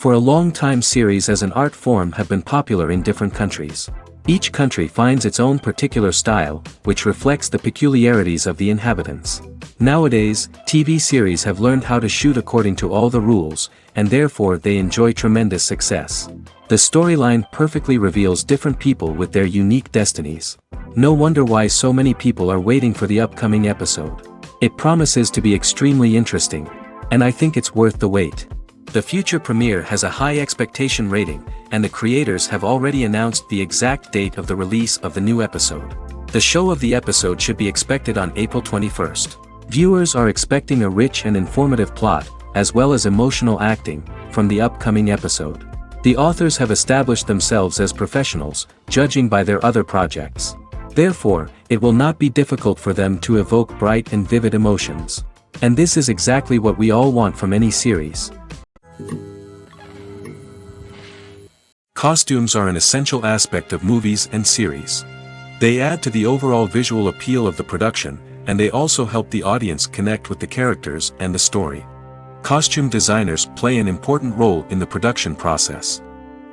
For a long time series as an art form have been popular in different countries. Each country finds its own particular style, which reflects the peculiarities of the inhabitants. Nowadays, TV series have learned how to shoot according to all the rules, and therefore they enjoy tremendous success. The storyline perfectly reveals different people with their unique destinies. No wonder why so many people are waiting for the upcoming episode. It promises to be extremely interesting, and I think it's worth the wait. The future premiere has a high expectation rating, and the creators have already announced the exact date of the release of the new episode. The show of the episode should be expected on April 21st. Viewers are expecting a rich and informative plot, as well as emotional acting, from the upcoming episode. The authors have established themselves as professionals, judging by their other projects. Therefore, it will not be difficult for them to evoke bright and vivid emotions. And this is exactly what we all want from any series. Costumes are an essential aspect of movies and series. They add to the overall visual appeal of the production, and they also help the audience connect with the characters and the story. Costume designers play an important role in the production process.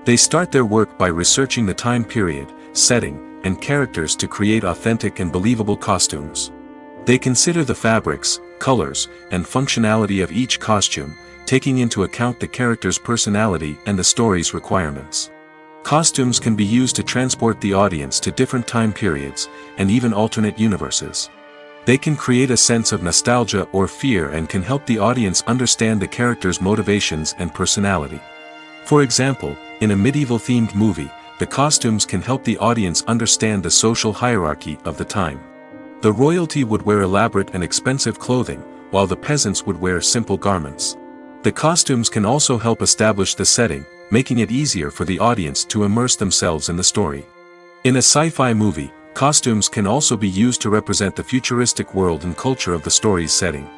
They start their work by researching the time period, setting, and characters to create authentic and believable costumes. They consider the fabrics, colors, and functionality of each costume, taking into account the character's personality and the story's requirements. Costumes can be used to transport the audience to different time periods, and even alternate universes. They can create a sense of nostalgia or fear and can help the audience understand the character's motivations and personality. For example, in a medieval-themed movie, the costumes can help the audience understand the social hierarchy of the time. The royalty would wear elaborate and expensive clothing, while the peasants would wear simple garments. The costumes can also help establish the setting, making it easier for the audience to immerse themselves in the story. In a sci-fi movie, costumes can also be used to represent the futuristic world and culture of the story's setting.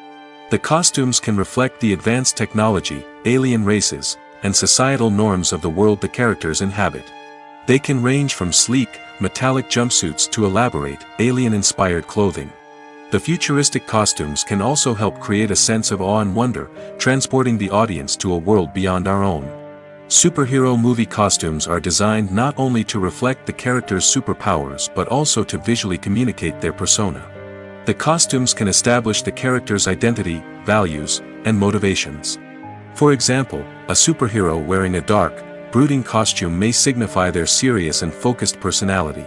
The costumes can reflect the advanced technology, alien races, and societal norms of the world the characters inhabit. They can range from sleek, metallic jumpsuits to elaborate, alien-inspired clothing. The futuristic costumes can also help create a sense of awe and wonder, transporting the audience to a world beyond our own. Superhero movie costumes are designed not only to reflect the character's superpowers but also to visually communicate their persona. The costumes can establish the character's identity, values, and motivations. For example, a superhero wearing a dark, brooding costume may signify their serious and focused personality.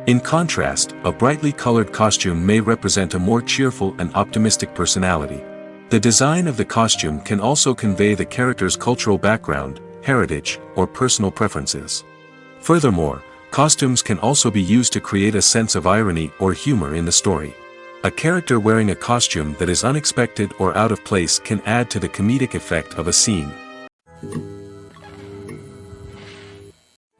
In contrast, a brightly colored costume may represent a more cheerful and optimistic personality. The design of the costume can also convey the character's cultural background, heritage, or personal preferences. Furthermore, costumes can also be used to create a sense of irony or humor in the story. A character wearing a costume that is unexpected or out of place can add to the comedic effect of a scene.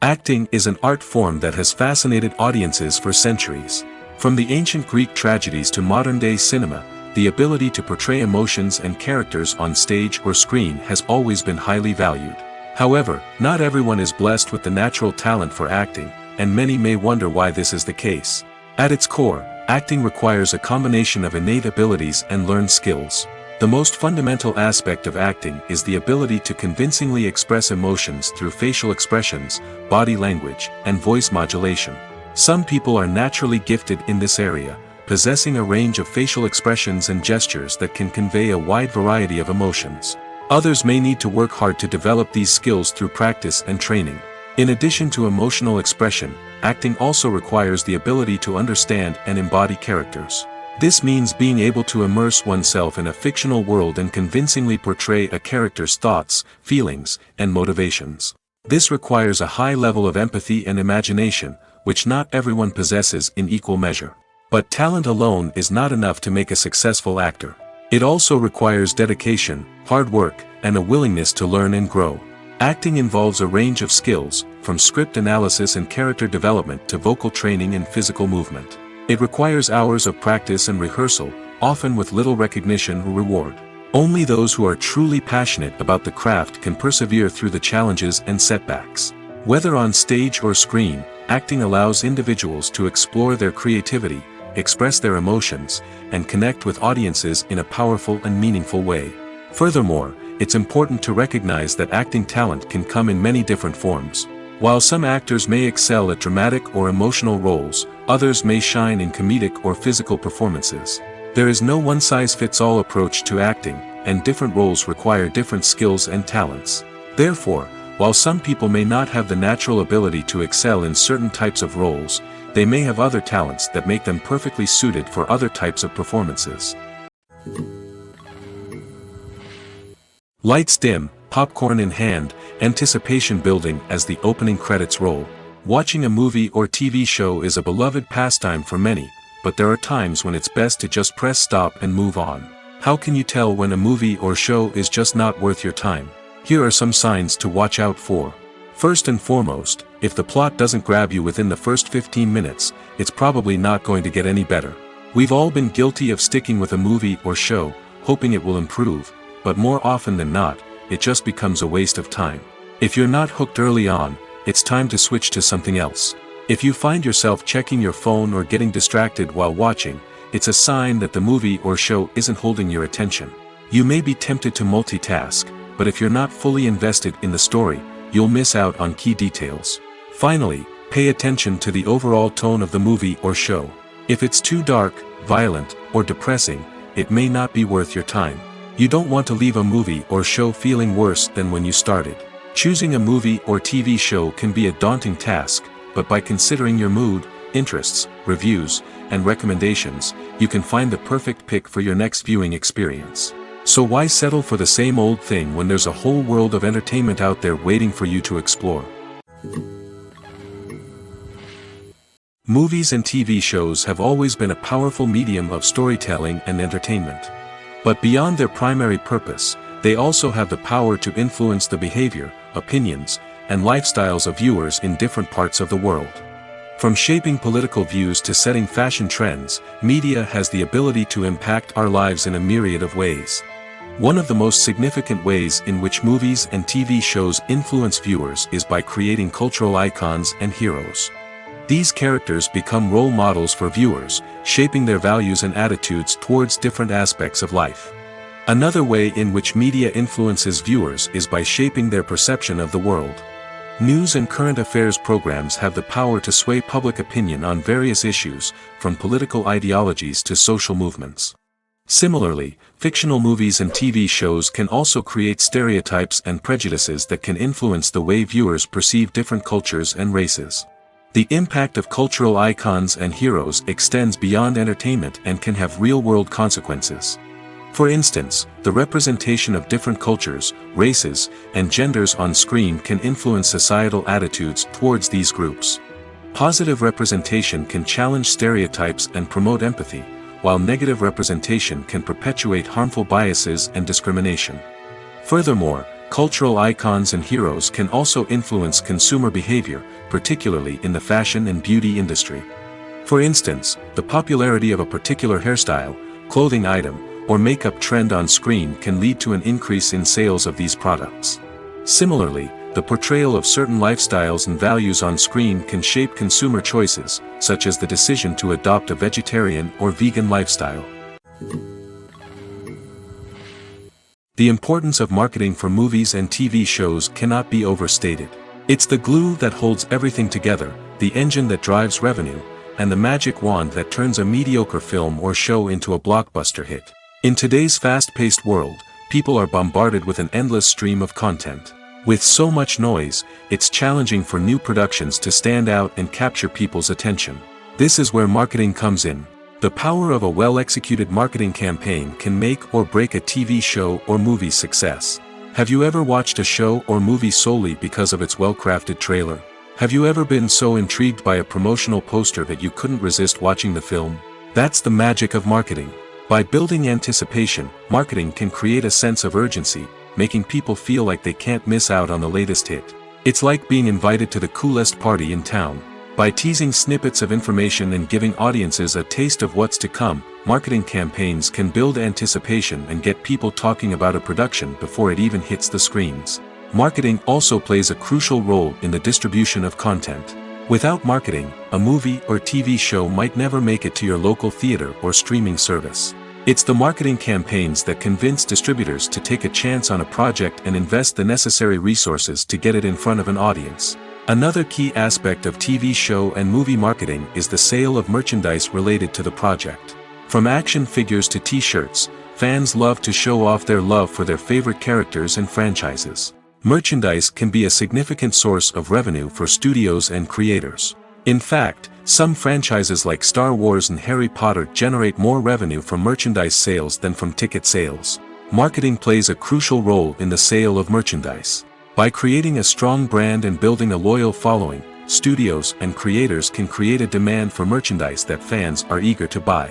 Acting is an art form that has fascinated audiences for centuries. From the ancient Greek tragedies to modern-day cinema, the ability to portray emotions and characters on stage or screen has always been highly valued. However, not everyone is blessed with the natural talent for acting, and many may wonder why this is the case. At its core, acting requires a combination of innate abilities and learned skills. The most fundamental aspect of acting is the ability to convincingly express emotions through facial expressions, body language, and voice modulation. Some people are naturally gifted in this area, possessing a range of facial expressions and gestures that can convey a wide variety of emotions. Others may need to work hard to develop these skills through practice and training. In addition to emotional expression, acting also requires the ability to understand and embody characters. This means being able to immerse oneself in a fictional world and convincingly portray a character's thoughts, feelings, and motivations. This requires a high level of empathy and imagination, which not everyone possesses in equal measure. But talent alone is not enough to make a successful actor. It also requires dedication, hard work, and a willingness to learn and grow. Acting involves a range of skills, from script analysis and character development to vocal training and physical movement. It requires hours of practice and rehearsal, often with little recognition or reward. Only those who are truly passionate about the craft can persevere through the challenges and setbacks. Whether on stage or screen, acting allows individuals to explore their creativity, express their emotions, and connect with audiences in a powerful and meaningful way. Furthermore, it's important to recognize that acting talent can come in many different forms. While some actors may excel at dramatic or emotional roles, others may shine in comedic or physical performances. There is no one-size-fits-all approach to acting, and different roles require different skills and talents. Therefore, while some people may not have the natural ability to excel in certain types of roles, they may have other talents that make them perfectly suited for other types of performances. Lights dim, popcorn in hand, anticipation building as the opening credits roll. Watching a movie or TV show is a beloved pastime for many, but there are times when it's best to just press stop and move on. How can you tell when a movie or show is just not worth your time? Here are some signs to watch out for. First and foremost, if the plot doesn't grab you within the first 15 minutes, it's probably not going to get any better. We've all been guilty of sticking with a movie or show, hoping it will improve, but more often than not, it just becomes a waste of time. If you're not hooked early on, it's time to switch to something else. If you find yourself checking your phone or getting distracted while watching, it's a sign that the movie or show isn't holding your attention. You may be tempted to multitask, but if you're not fully invested in the story, you'll miss out on key details. Finally, pay attention to the overall tone of the movie or show. If it's too dark, violent, or depressing, it may not be worth your time. You don't want to leave a movie or show feeling worse than when you started. Choosing a movie or TV show can be a daunting task, but by considering your mood, interests, reviews, and recommendations, you can find the perfect pick for your next viewing experience. So why settle for the same old thing when there's a whole world of entertainment out there waiting for you to explore? Movies and TV shows have always been a powerful medium of storytelling and entertainment. But beyond their primary purpose, they also have the power to influence the behavior, opinions, and lifestyles of viewers in different parts of the world. From shaping political views to setting fashion trends, media has the ability to impact our lives in a myriad of ways. One of the most significant ways in which movies and TV shows influence viewers is by creating cultural icons and heroes. These characters become role models for viewers, shaping their values and attitudes towards different aspects of life. Another way in which media influences viewers is by shaping their perception of the world. News and current affairs programs have the power to sway public opinion on various issues, from political ideologies to social movements. Similarly, fictional movies and TV shows can also create stereotypes and prejudices that can influence the way viewers perceive different cultures and races. The impact of cultural icons and heroes extends beyond entertainment and can have real-world consequences. For instance, the representation of different cultures, races, and genders on screen can influence societal attitudes towards these groups. Positive representation can challenge stereotypes and promote empathy, while negative representation can perpetuate harmful biases and discrimination. Furthermore, cultural icons and heroes can also influence consumer behavior, particularly in the fashion and beauty industry. For instance, the popularity of a particular hairstyle, clothing item, or makeup trend on screen can lead to an increase in sales of these products. Similarly, the portrayal of certain lifestyles and values on screen can shape consumer choices, such as the decision to adopt a vegetarian or vegan lifestyle. The importance of marketing for movies and TV shows cannot be overstated. It's the glue that holds everything together, the engine that drives revenue, and the magic wand that turns a mediocre film or show into a blockbuster hit. In today's fast-paced world, people are bombarded with an endless stream of content. With so much noise, it's challenging for new productions to stand out and capture people's attention. This is where marketing comes in. The power of a well-executed marketing campaign can make or break a TV show or movie's success. Have you ever watched a show or movie solely because of its well-crafted trailer? Have you ever been so intrigued by a promotional poster that you couldn't resist watching the film? That's the magic of marketing. By building anticipation, marketing can create a sense of urgency, making people feel like they can't miss out on the latest hit. It's like being invited to the coolest party in town. By teasing snippets of information and giving audiences a taste of what's to come, marketing campaigns can build anticipation and get people talking about a production before it even hits the screens. Marketing also plays a crucial role in the distribution of content. Without marketing, a movie or TV show might never make it to your local theater or streaming service. It's the marketing campaigns that convince distributors to take a chance on a project and invest the necessary resources to get it in front of an audience. Another key aspect of TV show and movie marketing is the sale of merchandise related to the project. From action figures to t-shirts, fans love to show off their love for their favorite characters and franchises. Merchandise can be a significant source of revenue for studios and creators. In fact, some franchises like Star Wars and Harry Potter generate more revenue from merchandise sales than from ticket sales. Marketing plays a crucial role in the sale of merchandise. By creating a strong brand and building a loyal following, studios and creators can create a demand for merchandise that fans are eager to buy.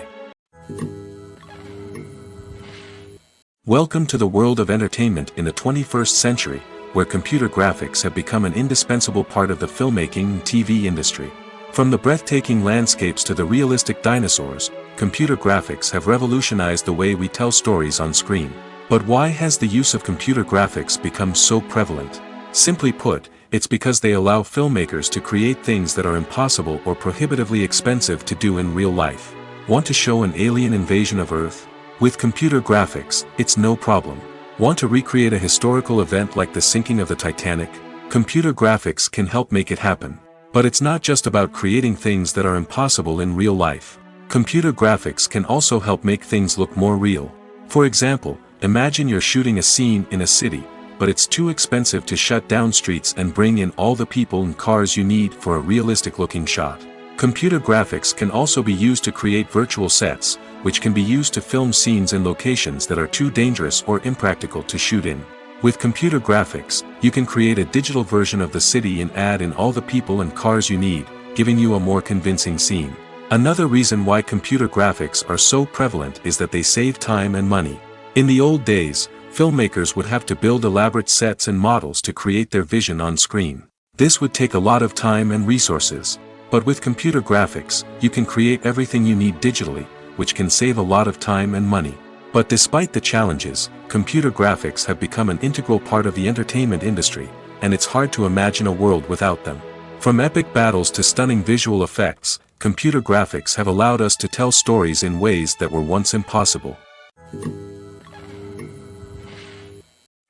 Welcome to the world of entertainment in the 21st century, where computer graphics have become an indispensable part of the filmmaking and TV industry. From the breathtaking landscapes to the realistic dinosaurs, computer graphics have revolutionized the way we tell stories on screen. But why has the use of computer graphics become so prevalent? Simply put, it's because they allow filmmakers to create things that are impossible or prohibitively expensive to do in real life. Want to show an alien invasion of Earth? With computer graphics, it's no problem. Want to recreate a historical event like the sinking of the Titanic? Computer graphics can help make it happen. But it's not just about creating things that are impossible in real life. Computer graphics can also help make things look more real. For example, imagine you're shooting a scene in a city, but it's too expensive to shut down streets and bring in all the people and cars you need for a realistic-looking shot. Computer graphics can also be used to create virtual sets, which can be used to film scenes in locations that are too dangerous or impractical to shoot in. With computer graphics, you can create a digital version of the city and add in all the people and cars you need, giving you a more convincing scene. Another reason why computer graphics are so prevalent is that they save time and money. In the old days, filmmakers would have to build elaborate sets and models to create their vision on screen. This would take a lot of time and resources. But with computer graphics, you can create everything you need digitally, which can save a lot of time and money. But despite the challenges, computer graphics have become an integral part of the entertainment industry, and it's hard to imagine a world without them. From epic battles to stunning visual effects, computer graphics have allowed us to tell stories in ways that were once impossible.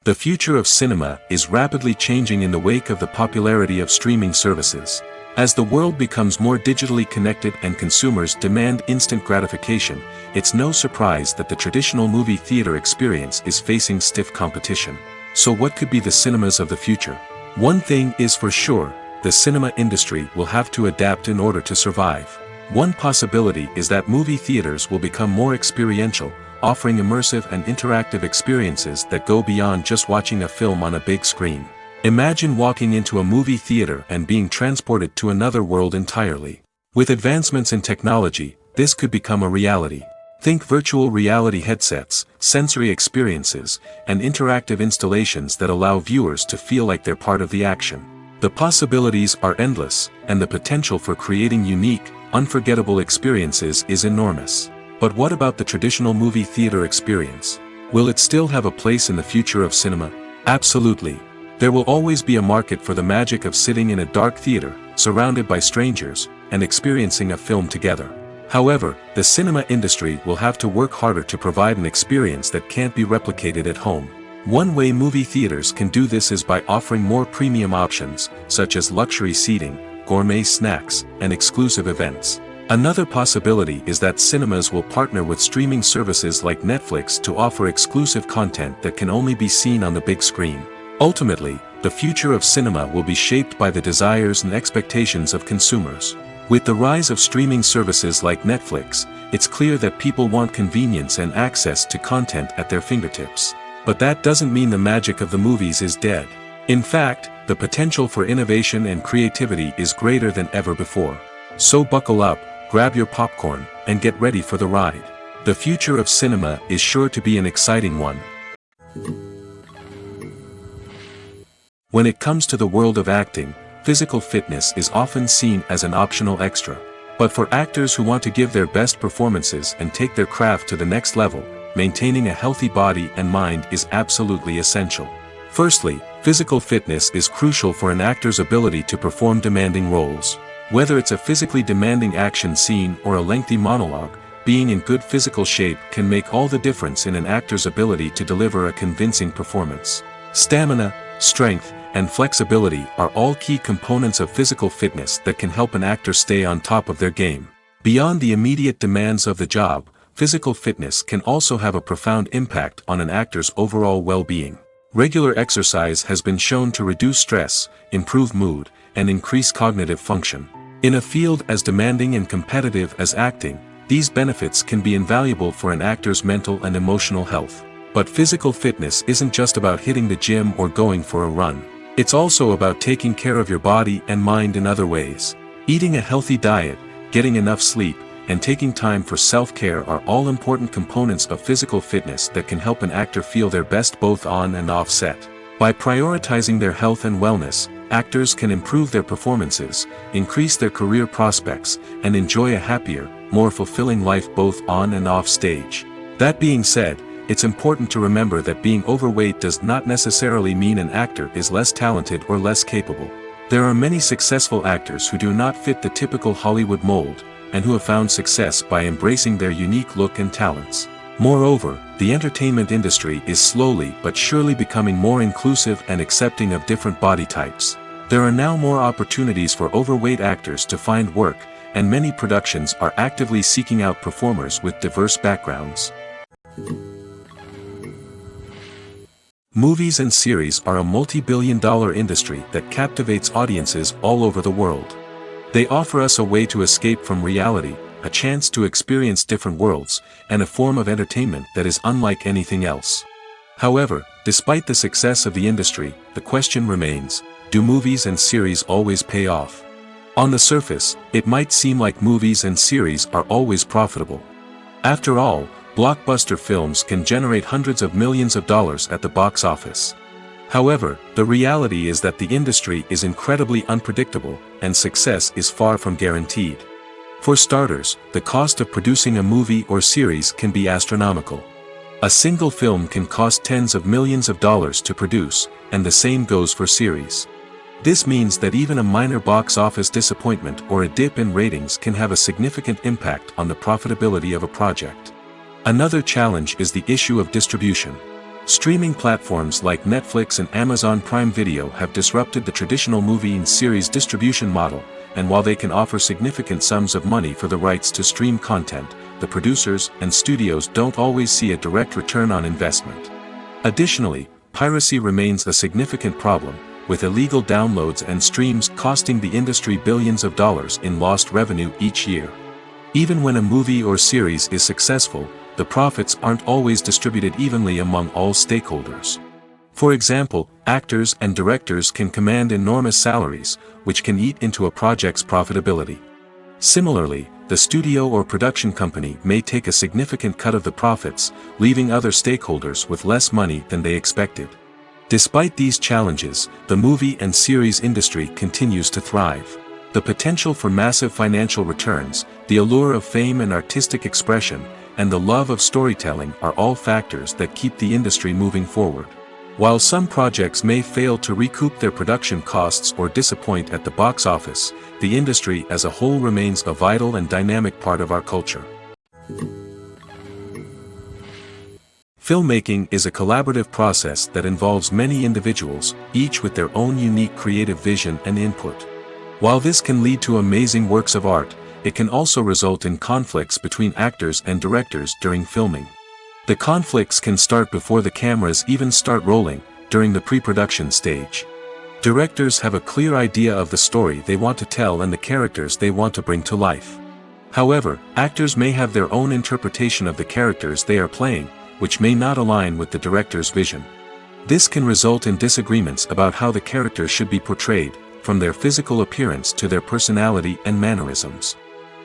The future of cinema is rapidly changing in the wake of the popularity of streaming services. As the world becomes more digitally connected and consumers demand instant gratification, it's no surprise that the traditional movie theater experience is facing stiff competition. So what could be the cinemas of the future? One thing is for sure, the cinema industry will have to adapt in order to survive. One possibility is that movie theaters will become more experiential, offering immersive and interactive experiences that go beyond just watching a film on a big screen. Imagine walking into a movie theater and being transported to another world entirely. With advancements in technology, this could become a reality. Think virtual reality headsets, sensory experiences, and interactive installations that allow viewers to feel like they're part of the action. The possibilities are endless, and the potential for creating unique, unforgettable experiences is enormous. But what about the traditional movie theater experience? Will it still have a place in the future of cinema? Absolutely. There will always be a market for the magic of sitting in a dark theater, surrounded by strangers, and experiencing a film together. However, the cinema industry will have to work harder to provide an experience that can't be replicated at home. One way movie theaters can do this is by offering more premium options, such as luxury seating, gourmet snacks, and exclusive events. Another possibility is that cinemas will partner with streaming services like Netflix to offer exclusive content that can only be seen on the big screen. Ultimately, the future of cinema will be shaped by the desires and expectations of consumers. With the rise of streaming services like Netflix, it's clear that people want convenience and access to content at their fingertips. But that doesn't mean the magic of the movies is dead. In fact, the potential for innovation and creativity is greater than ever before. So buckle up, grab your popcorn, and get ready for the ride. The future of cinema is sure to be an exciting one. When it comes to the world of acting, physical fitness is often seen as an optional extra. But for actors who want to give their best performances and take their craft to the next level, maintaining a healthy body and mind is absolutely essential. Firstly, physical fitness is crucial for an actor's ability to perform demanding roles. Whether it's a physically demanding action scene or a lengthy monologue, being in good physical shape can make all the difference in an actor's ability to deliver a convincing performance. Stamina, strength, and flexibility are all key components of physical fitness that can help an actor stay on top of their game. Beyond the immediate demands of the job, physical fitness can also have a profound impact on an actor's overall well-being. Regular exercise has been shown to reduce stress, improve mood, and increase cognitive function. In a field as demanding and competitive as acting, these benefits can be invaluable for an actor's mental and emotional health. But physical fitness isn't just about hitting the gym or going for a run. It's also about taking care of your body and mind in other ways. Eating a healthy diet, getting enough sleep, and taking time for self-care are all important components of physical fitness that can help an actor feel their best both on and off set. By prioritizing their health and wellness, actors can improve their performances, increase their career prospects, and enjoy a happier, more fulfilling life both on and off stage. That being said, it's important to remember that being overweight does not necessarily mean an actor is less talented or less capable. There are many successful actors who do not fit the typical Hollywood mold, and who have found success by embracing their unique look and talents. Moreover, the entertainment industry is slowly but surely becoming more inclusive and accepting of different body types. There are now more opportunities for overweight actors to find work, and many productions are actively seeking out performers with diverse backgrounds. Movies and series are a multi-billion-dollar industry that captivates audiences all over the world. They offer us a way to escape from reality, a chance to experience different worlds, and a form of entertainment that is unlike anything else. However, despite the success of the industry, the question remains, do movies and series always pay off? On the surface, it might seem like movies and series are always profitable. After all, blockbuster films can generate hundreds of millions of dollars at the box office. However, the reality is that the industry is incredibly unpredictable, and success is far from guaranteed. For starters, the cost of producing a movie or series can be astronomical. A single film can cost tens of millions of dollars to produce, and the same goes for series. This means that even a minor box office disappointment or a dip in ratings can have a significant impact on the profitability of a project. Another challenge is the issue of distribution. Streaming platforms like Netflix and Amazon Prime Video have disrupted the traditional movie and series distribution model, and while they can offer significant sums of money for the rights to stream content, the producers and studios don't always see a direct return on investment. Additionally, piracy remains a significant problem, with illegal downloads and streams costing the industry billions of dollars in lost revenue each year. Even when a movie or series is successful, the profits aren't always distributed evenly among all stakeholders. For example, actors and directors can command enormous salaries, which can eat into a project's profitability. Similarly, the studio or production company may take a significant cut of the profits, leaving other stakeholders with less money than they expected. Despite these challenges, the movie and series industry continues to thrive. The potential for massive financial returns, the allure of fame and artistic expression, and the love of storytelling are all factors that keep the industry moving forward. While some projects may fail to recoup their production costs or disappoint at the box office, the industry as a whole remains a vital and dynamic part of our culture. Filmmaking is a collaborative process that involves many individuals, each with their own unique creative vision and input. While this can lead to amazing works of art, it can also result in conflicts between actors and directors during filming. The conflicts can start before the cameras even start rolling, during the pre-production stage. Directors have a clear idea of the story they want to tell and the characters they want to bring to life. However, actors may have their own interpretation of the characters they are playing, which may not align with the director's vision. This can result in disagreements about how the characters should be portrayed, from their physical appearance to their personality and mannerisms.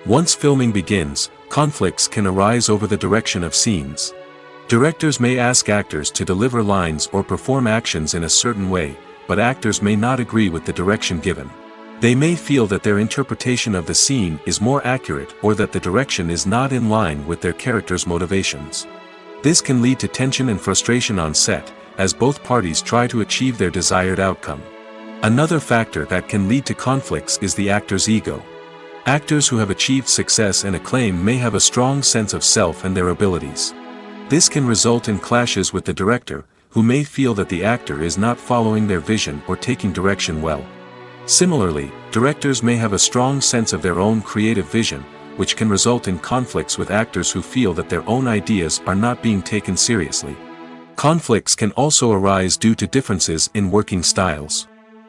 Once filming begins, conflicts can arise over the direction of scenes. Directors may ask actors to deliver lines or perform actions in a certain way, but actors may not agree with the direction given. They may feel that their interpretation of the scene is more accurate or that the direction is not in line with their character's motivations. This can lead to tension and frustration on set, as both parties try to achieve their desired outcome. Another factor that can lead to conflicts is the actor's ego. Actors who have achieved success and acclaim may have a strong sense of self and their abilities. This can result in clashes with the director, who may feel that the actor is not following their vision or taking direction well. Similarly, directors may have a strong sense of their own creative vision, which can result in conflicts with actors who feel that their own ideas are not being taken seriously. Conflicts can also arise due to differences in working styles.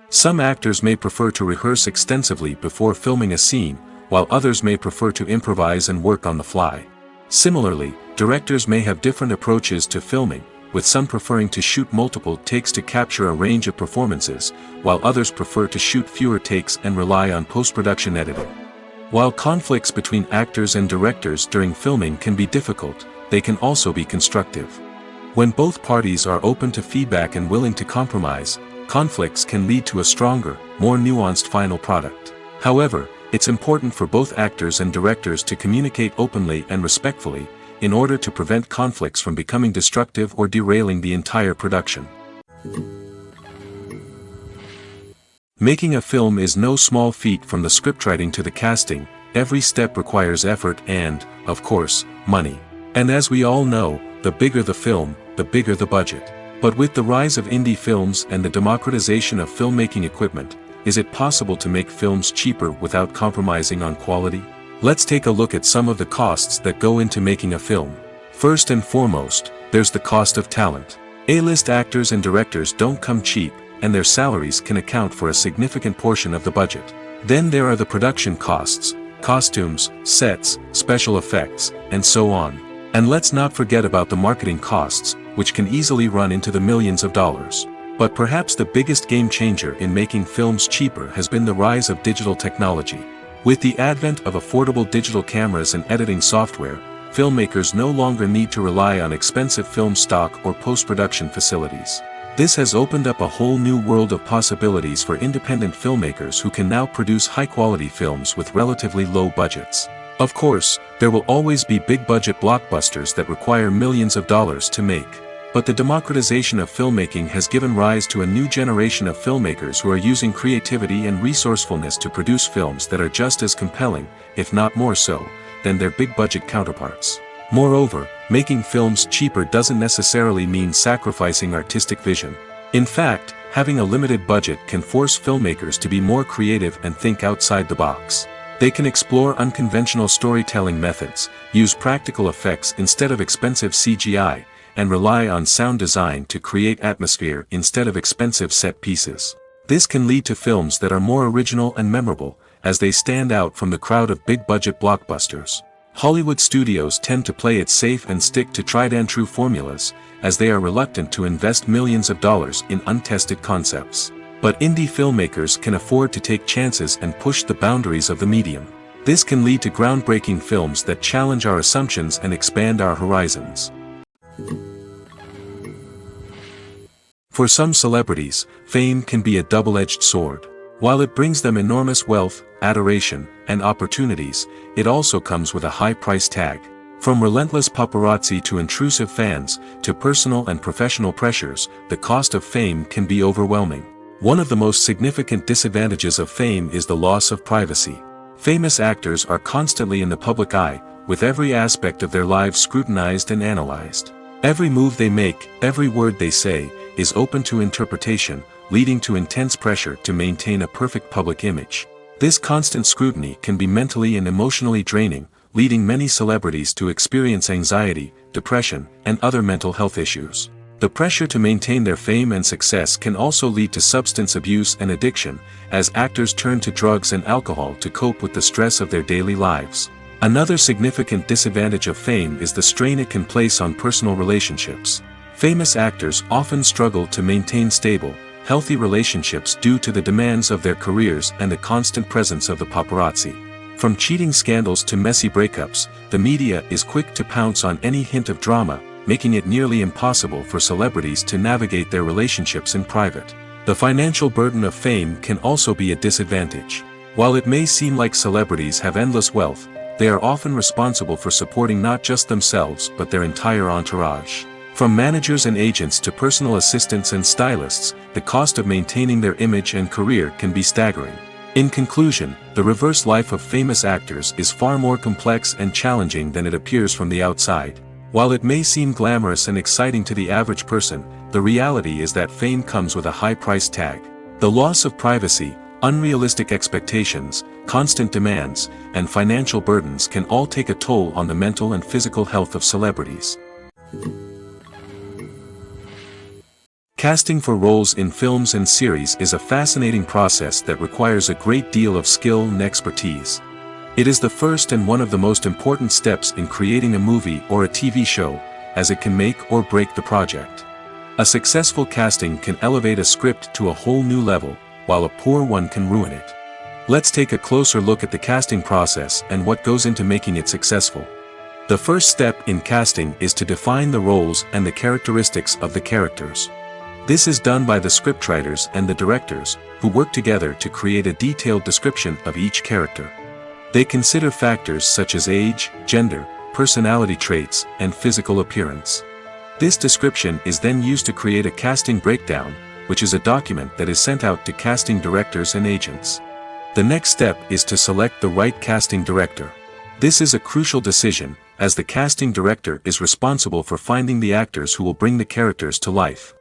Some actors may prefer to rehearse extensively before filming a scene, while others may prefer to improvise and work on the fly. Similarly, directors may have different approaches to filming, with some preferring to shoot multiple takes to capture a range of performances, while others prefer to shoot fewer takes and rely on post-production editing. While conflicts between actors and directors during filming can be difficult, they can also be constructive. When both parties are open to feedback and willing to compromise, conflicts can lead to a stronger, more nuanced final product. However, it's important for both actors and directors to communicate openly and respectfully, in order to prevent conflicts from becoming destructive or derailing the entire production. Making a film is no small feat. From the scriptwriting to the casting, every step requires effort and, of course, money. And as we all know, the bigger the film, the bigger the budget. But with the rise of indie films and the democratization of filmmaking equipment, is it possible to make films cheaper without compromising on quality? Let's take a look at some of the costs that go into making a film. First and foremost, there's the cost of talent. A-list actors and directors don't come cheap, and their salaries can account for a significant portion of the budget. Then there are the production costs, costumes, sets, special effects, and so on. And let's not forget about the marketing costs, which can easily run into the millions of dollars. But perhaps the biggest game changer in making films cheaper has been the rise of digital technology. With the advent of affordable digital cameras and editing software, filmmakers no longer need to rely on expensive film stock or post-production facilities. This has opened up a whole new world of possibilities for independent filmmakers who can now produce high-quality films with relatively low budgets. Of course, there will always be big-budget blockbusters that require millions of dollars to make. But the democratization of filmmaking has given rise to a new generation of filmmakers who are using creativity and resourcefulness to produce films that are just as compelling, if not more so, than their big-budget counterparts. Moreover, making films cheaper doesn't necessarily mean sacrificing artistic vision. In fact, having a limited budget can force filmmakers to be more creative and think outside the box. They can explore unconventional storytelling methods, use practical effects instead of expensive CGI, and rely on sound design to create atmosphere instead of expensive set pieces. This can lead to films that are more original and memorable, as they stand out from the crowd of big-budget blockbusters. Hollywood studios tend to play it safe and stick to tried-and-true formulas, as they are reluctant to invest millions of dollars in untested concepts. But indie filmmakers can afford to take chances and push the boundaries of the medium. This can lead to groundbreaking films that challenge our assumptions and expand our horizons. For some celebrities, fame can be a double-edged sword. While it brings them enormous wealth, adoration, and opportunities, it also comes with a high price tag. From relentless paparazzi to intrusive fans, to personal and professional pressures, the cost of fame can be overwhelming. One of the most significant disadvantages of fame is the loss of privacy. Famous actors are constantly in the public eye, with every aspect of their lives scrutinized and analyzed. Every move they make, every word they say, is open to interpretation, leading to intense pressure to maintain a perfect public image. This constant scrutiny can be mentally and emotionally draining, leading many celebrities to experience anxiety, depression, and other mental health issues. The pressure to maintain their fame and success can also lead to substance abuse and addiction, as actors turn to drugs and alcohol to cope with the stress of their daily lives. Another significant disadvantage of fame is the strain it can place on personal relationships. Famous actors often struggle to maintain stable, healthy relationships due to the demands of their careers and the constant presence of the paparazzi. From cheating scandals to messy breakups, the media is quick to pounce on any hint of drama, making it nearly impossible for celebrities to navigate their relationships in private. The financial burden of fame can also be a disadvantage. While it may seem like celebrities have endless wealth, they are often responsible for supporting not just themselves but their entire entourage. From managers and agents to personal assistants and stylists, the cost of maintaining their image and career can be staggering. In conclusion, the reverse life of famous actors is far more complex and challenging than it appears from the outside. While it may seem glamorous and exciting to the average person, the reality is that fame comes with a high price tag. The loss of privacy, unrealistic expectations, constant demands, and financial burdens can all take a toll on the mental and physical health of celebrities. Casting for roles in films and series is a fascinating process that requires a great deal of skill and expertise. It is the first and one of the most important steps in creating a movie or a TV show, as it can make or break the project. A successful casting can elevate a script to a whole new level, while a poor one can ruin it. Let's take a closer look at the casting process and what goes into making it successful. The first step in casting is to define the roles and the characteristics of the characters. This is done by the scriptwriters and the directors, who work together to create a detailed description of each character. They consider factors such as age, gender, personality traits, and physical appearance. This description is then used to create a casting breakdown, which is a document that is sent out to casting directors and agents. The next step is to select the right casting director. This is a crucial decision, as the casting director is responsible for finding the actors who will bring the characters to life.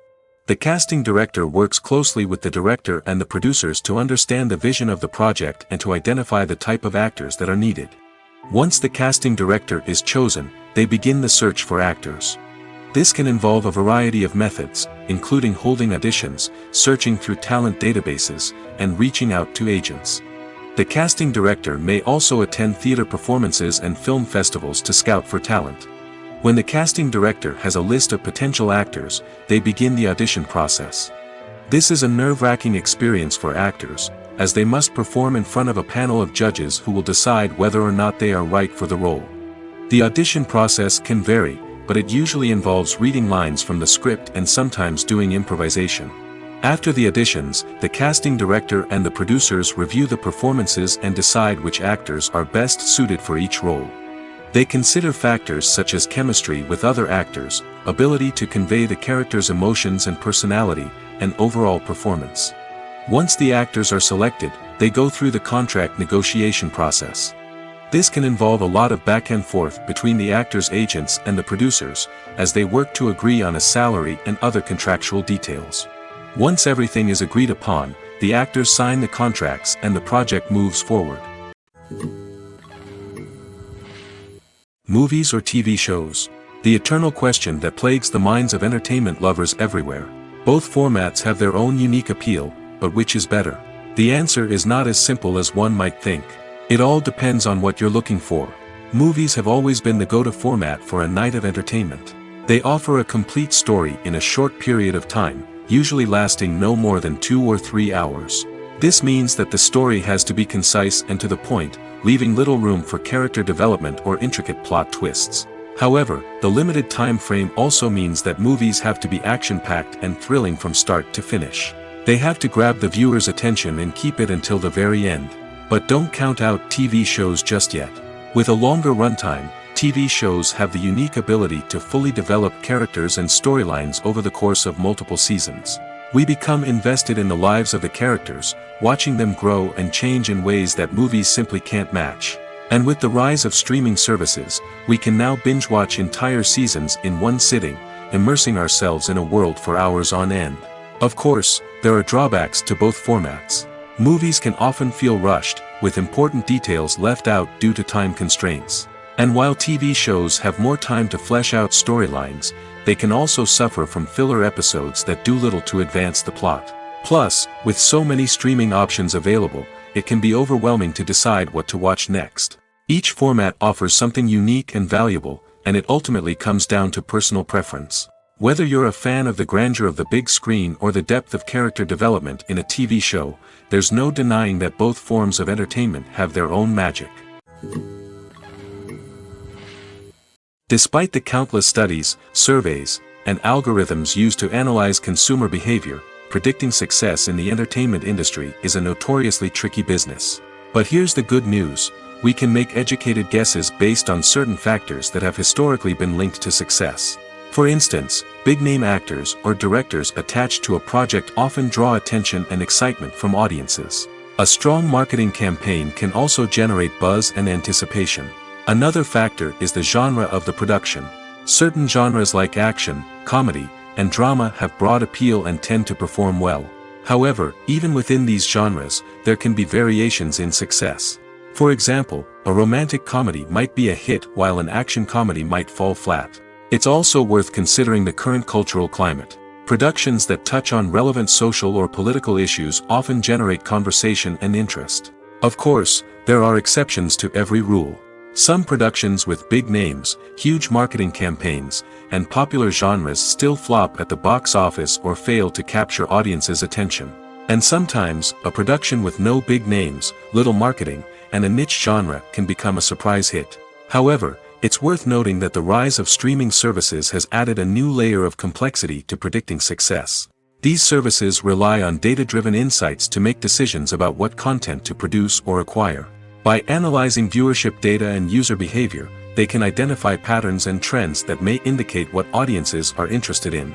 The casting director works closely with the director and the producers to understand the vision of the project and to identify the type of actors that are needed. Once the casting director is chosen, they begin the search for actors. This can involve a variety of methods, including holding auditions, searching through talent databases, and reaching out to agents. The casting director may also attend theater performances and film festivals to scout for talent. When the casting director has a list of potential actors, they begin the audition process. This is a nerve-wracking experience for actors, as they must perform in front of a panel of judges who will decide whether or not they are right for the role. The audition process can vary, but it usually involves reading lines from the script and sometimes doing improvisation. After the auditions, the casting director and the producers review the performances and decide which actors are best suited for each role. They consider factors such as chemistry with other actors, ability to convey the character's emotions and personality, and overall performance. Once the actors are selected, they go through the contract negotiation process. This can involve a lot of back and forth between the actors' agents and the producers, as they work to agree on a salary and other contractual details. Once everything is agreed upon, the actors sign the contracts and the project moves forward. Movies or TV shows? The eternal question that plagues the minds of entertainment lovers everywhere. Both formats have their own unique appeal, but which is better? The answer is not as simple as one might think. It all depends on what you're looking for. Movies have always been the go-to format for a night of entertainment. They offer a complete story in a short period of time, usually lasting no more than 2 or 3 hours. This means that the story has to be concise and to the point, leaving little room for character development or intricate plot twists. However, the limited time frame also means that movies have to be action-packed and thrilling from start to finish. They have to grab the viewer's attention and keep it until the very end. But don't count out TV shows just yet. With a longer runtime, TV shows have the unique ability to fully develop characters and storylines over the course of multiple seasons. We become invested in the lives of the characters, watching them grow and change in ways that movies simply can't match. And with the rise of streaming services, we can now binge-watch entire seasons in one sitting, immersing ourselves in a world for hours on end. Of course, there are drawbacks to both formats. Movies can often feel rushed, with important details left out due to time constraints. And while TV shows have more time to flesh out storylines, they can also suffer from filler episodes that do little to advance the plot. Plus, with so many streaming options available, it can be overwhelming to decide what to watch next. Each format offers something unique and valuable, and it ultimately comes down to personal preference. Whether you're a fan of the grandeur of the big screen or the depth of character development in a TV show, there's no denying that both forms of entertainment have their own magic. Despite the countless studies, surveys, and algorithms used to analyze consumer behavior, predicting success in the entertainment industry is a notoriously tricky business. But here's the good news: we can make educated guesses based on certain factors that have historically been linked to success. For instance, big-name actors or directors attached to a project often draw attention and excitement from audiences. A strong marketing campaign can also generate buzz and anticipation. Another factor is the genre of the production. Certain genres like action, comedy, and drama have broad appeal and tend to perform well. However, even within these genres, there can be variations in success. For example, a romantic comedy might be a hit while an action comedy might fall flat. It's also worth considering the current cultural climate. Productions that touch on relevant social or political issues often generate conversation and interest. Of course, there are exceptions to every rule. Some productions with big names, huge marketing campaigns, and popular genres still flop at the box office or fail to capture audiences' attention. And sometimes, a production with no big names, little marketing, and a niche genre can become a surprise hit. However, it's worth noting that the rise of streaming services has added a new layer of complexity to predicting success. These services rely on data-driven insights to make decisions about what content to produce or acquire. By analyzing viewership data and user behavior, they can identify patterns and trends that may indicate what audiences are interested in.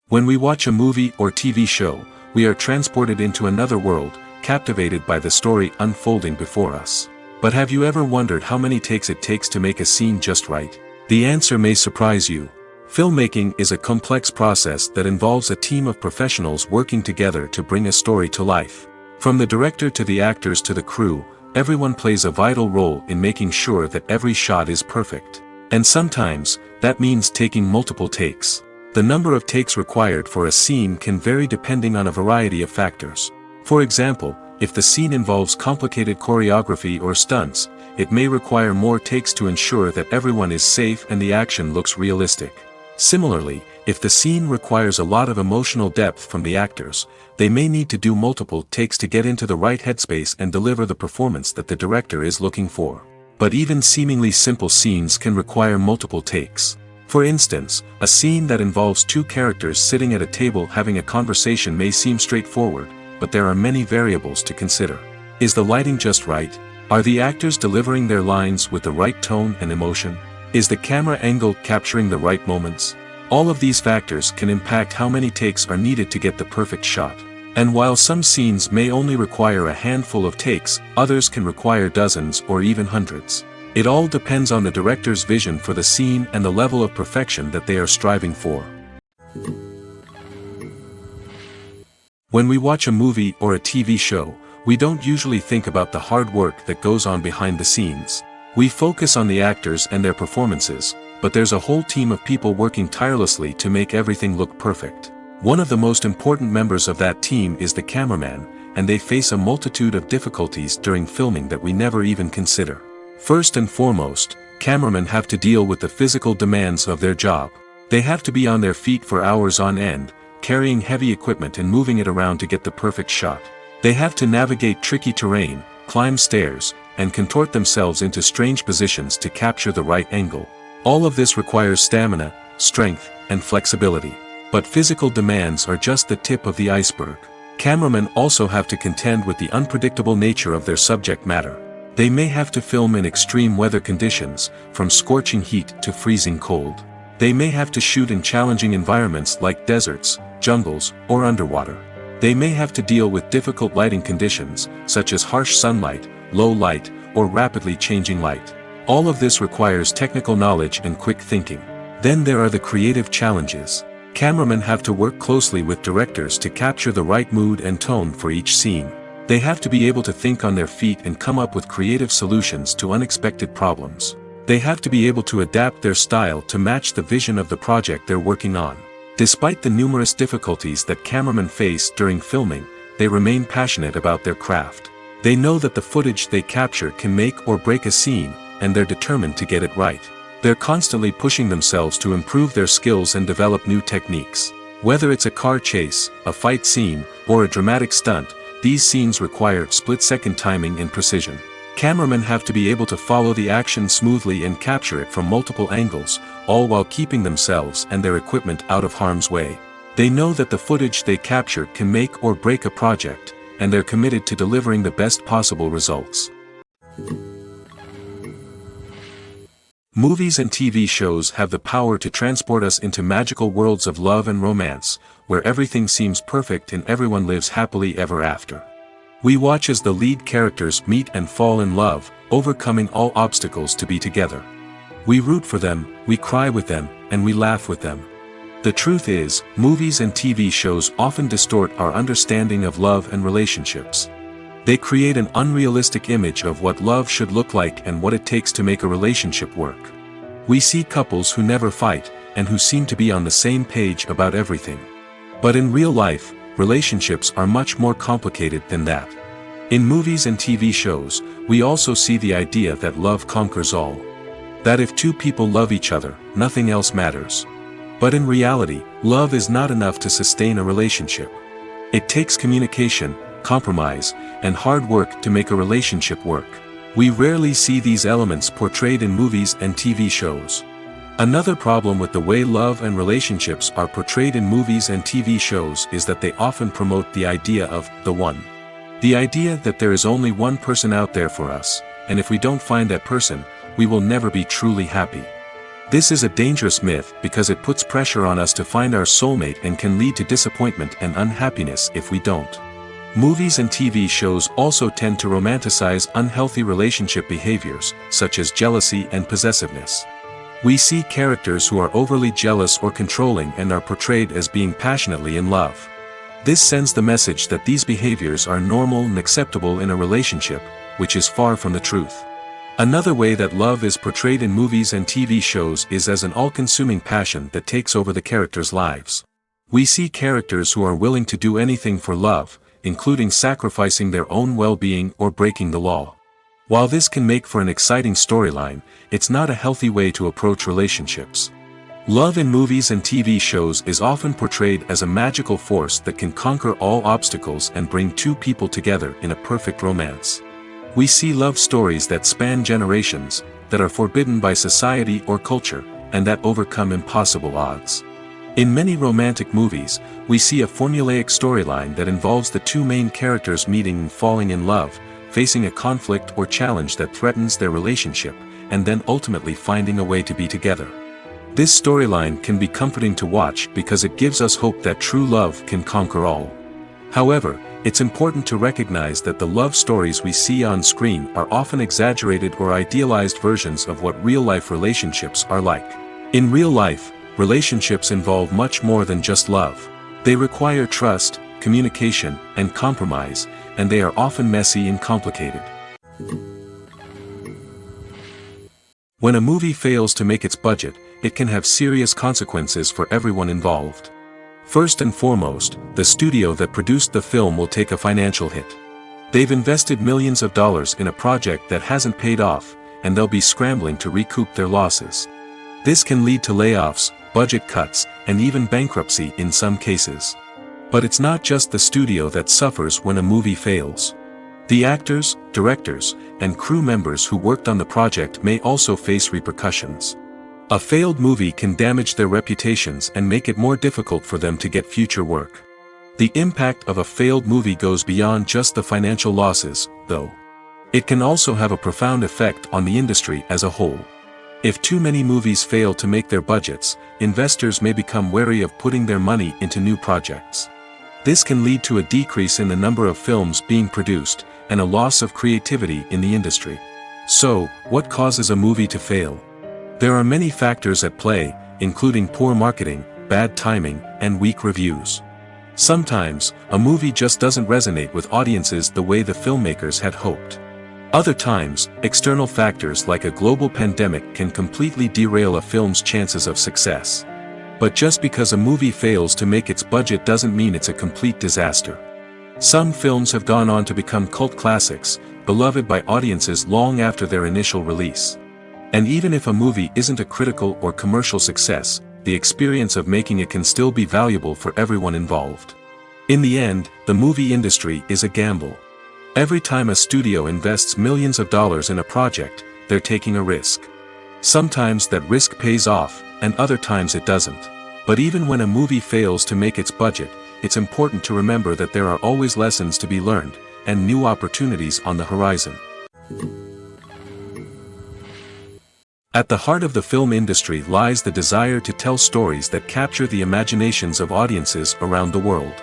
When we watch a movie or TV show, we are transported into another world, captivated by the story unfolding before us. But have you ever wondered how many takes it takes to make a scene just right? The answer may surprise you. Filmmaking is a complex process that involves a team of professionals working together to bring a story to life. From the director to the actors to the crew, everyone plays a vital role in making sure that every shot is perfect. And sometimes, that means taking multiple takes. The number of takes required for a scene can vary depending on a variety of factors. For example, if the scene involves complicated choreography or stunts, it may require more takes to ensure that everyone is safe and the action looks realistic. Similarly, if the scene requires a lot of emotional depth from the actors, they may need to do multiple takes to get into the right headspace and deliver the performance that the director is looking for. But even seemingly simple scenes can require multiple takes. For instance, a scene that involves two characters sitting at a table having a conversation may seem straightforward, but there are many variables to consider. Is the lighting just right? Are the actors delivering their lines with the right tone and emotion? Is the camera angle capturing the right moments? All of these factors can impact how many takes are needed to get the perfect shot. And while some scenes may only require a handful of takes, others can require dozens or even hundreds. It all depends on the director's vision for the scene and the level of perfection that they are striving for. When we watch a movie or a TV show, we don't usually think about the hard work that goes on behind the scenes. We focus on the actors and their performances, but there's a whole team of people working tirelessly to make everything look perfect. One of the most important members of that team is the cameraman, and they face a multitude of difficulties during filming that we never even consider. First and foremost, cameramen have to deal with the physical demands of their job. They have to be on their feet for hours on end, carrying heavy equipment and moving it around to get the perfect shot. They have to navigate tricky terrain, climb stairs, and contort themselves into strange positions to capture the right angle. All of this requires stamina, strength, and flexibility. But physical demands are just the tip of the iceberg. Cameramen also have to contend with the unpredictable nature of their subject matter. They may have to film in extreme weather conditions, from scorching heat to freezing cold. They may have to shoot in challenging environments like deserts, jungles, or underwater. They may have to deal with difficult lighting conditions, such as harsh sunlight, low light, or rapidly changing light. All of this requires technical knowledge and quick thinking. Then there are the creative challenges. Cameramen have to work closely with directors to capture the right mood and tone for each scene. They have to be able to think on their feet and come up with creative solutions to unexpected problems. They have to be able to adapt their style to match the vision of the project they're working on. Despite the numerous difficulties that cameramen face during filming, they remain passionate about their craft. They know that the footage they capture can make or break a scene, and they're determined to get it right. They're constantly pushing themselves to improve their skills and develop new techniques. Whether it's a car chase, a fight scene, or a dramatic stunt, these scenes require split-second timing and precision. Cameramen have to be able to follow the action smoothly and capture it from multiple angles, all while keeping themselves and their equipment out of harm's way. They know that the footage they capture can make or break a project, and they're committed to delivering the best possible results. Movies and TV shows have the power to transport us into magical worlds of love and romance, where everything seems perfect and everyone lives happily ever after. We watch as the lead characters meet and fall in love, overcoming all obstacles to be together. We root for them, we cry with them, and we laugh with them. The truth is, movies and TV shows often distort our understanding of love and relationships. They create an unrealistic image of what love should look like and what it takes to make a relationship work. We see couples who never fight, and who seem to be on the same page about everything. But in real life, relationships are much more complicated than that. In movies and TV shows, we also see the idea that love conquers all. That if two people love each other, nothing else matters. But in reality, love is not enough to sustain a relationship. It takes communication, compromise, and hard work to make a relationship work. We rarely see these elements portrayed in movies and TV shows. Another problem with the way love and relationships are portrayed in movies and TV shows is that they often promote the idea of the one. The idea that there is only one person out there for us, and if we don't find that person, we will never be truly happy. This is a dangerous myth because it puts pressure on us to find our soulmate and can lead to disappointment and unhappiness if we don't. Movies and TV shows also tend to romanticize unhealthy relationship behaviors, such as jealousy and possessiveness. We see characters who are overly jealous or controlling and are portrayed as being passionately in love. This sends the message that these behaviors are normal and acceptable in a relationship, which is far from the truth. Another way that love is portrayed in movies and TV shows is as an all-consuming passion that takes over the characters' lives. We see characters who are willing to do anything for love, including sacrificing their own well-being or breaking the law. While this can make for an exciting storyline, it's not a healthy way to approach relationships. Love in movies and TV shows is often portrayed as a magical force that can conquer all obstacles and bring two people together in a perfect romance. We see love stories that span generations, that are forbidden by society or culture, and that overcome impossible odds. In many romantic movies, we see a formulaic storyline that involves the two main characters meeting and falling in love, facing a conflict or challenge that threatens their relationship, and then ultimately finding a way to be together. This storyline can be comforting to watch because it gives us hope that true love can conquer all. However, it's important to recognize that the love stories we see on screen are often exaggerated or idealized versions of what real-life relationships are like. In real life, relationships involve much more than just love. They require trust, communication, and compromise, and they are often messy and complicated. When a movie fails to make its budget, it can have serious consequences for everyone involved. First and foremost, the studio that produced the film will take a financial hit. They've invested millions of dollars in a project that hasn't paid off, and they'll be scrambling to recoup their losses. This can lead to layoffs, budget cuts, and even bankruptcy in some cases. But it's not just the studio that suffers when a movie fails. The actors, directors, and crew members who worked on the project may also face repercussions. A failed movie can damage their reputations and make it more difficult for them to get future work. The impact of a failed movie goes beyond just the financial losses, though. It can also have a profound effect on the industry as a whole. If too many movies fail to make their budgets, investors may become wary of putting their money into new projects. This can lead to a decrease in the number of films being produced, and a loss of creativity in the industry. So, what causes a movie to fail? There are many factors at play, including poor marketing, bad timing, and weak reviews. Sometimes, a movie just doesn't resonate with audiences the way the filmmakers had hoped. Other times, external factors like a global pandemic can completely derail a film's chances of success. But just because a movie fails to make its budget doesn't mean it's a complete disaster. Some films have gone on to become cult classics, beloved by audiences long after their initial release. And even if a movie isn't a critical or commercial success, the experience of making it can still be valuable for everyone involved. In the end, the movie industry is a gamble. Every time a studio invests millions of dollars in a project, they're taking a risk. Sometimes that risk pays off, and other times it doesn't. But even when a movie fails to make its budget, it's important to remember that there are always lessons to be learned, and new opportunities on the horizon. At the heart of the film industry lies the desire to tell stories that capture the imaginations of audiences around the world.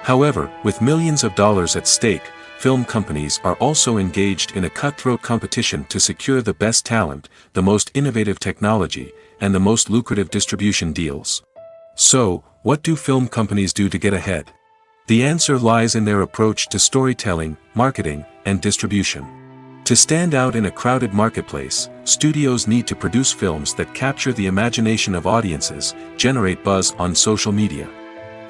However, with millions of dollars at stake, film companies are also engaged in a cutthroat competition to secure the best talent, the most innovative technology, and the most lucrative distribution deals. So, what do film companies do to get ahead? The answer lies in their approach to storytelling, marketing, and distribution. To stand out in a crowded marketplace, studios need to produce films that capture the imagination of audiences, generate buzz on social media.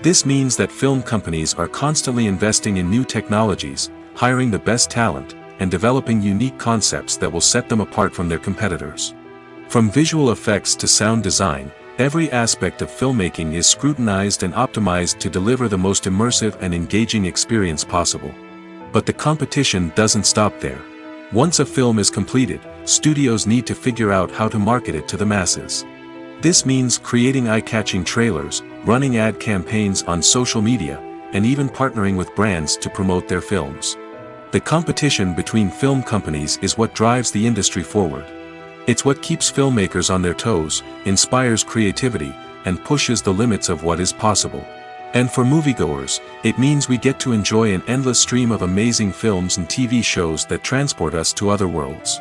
This means that film companies are constantly investing in new technologies, hiring the best talent, and developing unique concepts that will set them apart from their competitors. From visual effects to sound design, every aspect of filmmaking is scrutinized and optimized to deliver the most immersive and engaging experience possible. But the competition doesn't stop there. Once a film is completed, studios need to figure out how to market it to the masses. This means creating eye-catching trailers, running ad campaigns on social media, and even partnering with brands to promote their films. The competition between film companies is what drives the industry forward. It's what keeps filmmakers on their toes, inspires creativity, and pushes the limits of what is possible. And for moviegoers, it means we get to enjoy an endless stream of amazing films and TV shows that transport us to other worlds.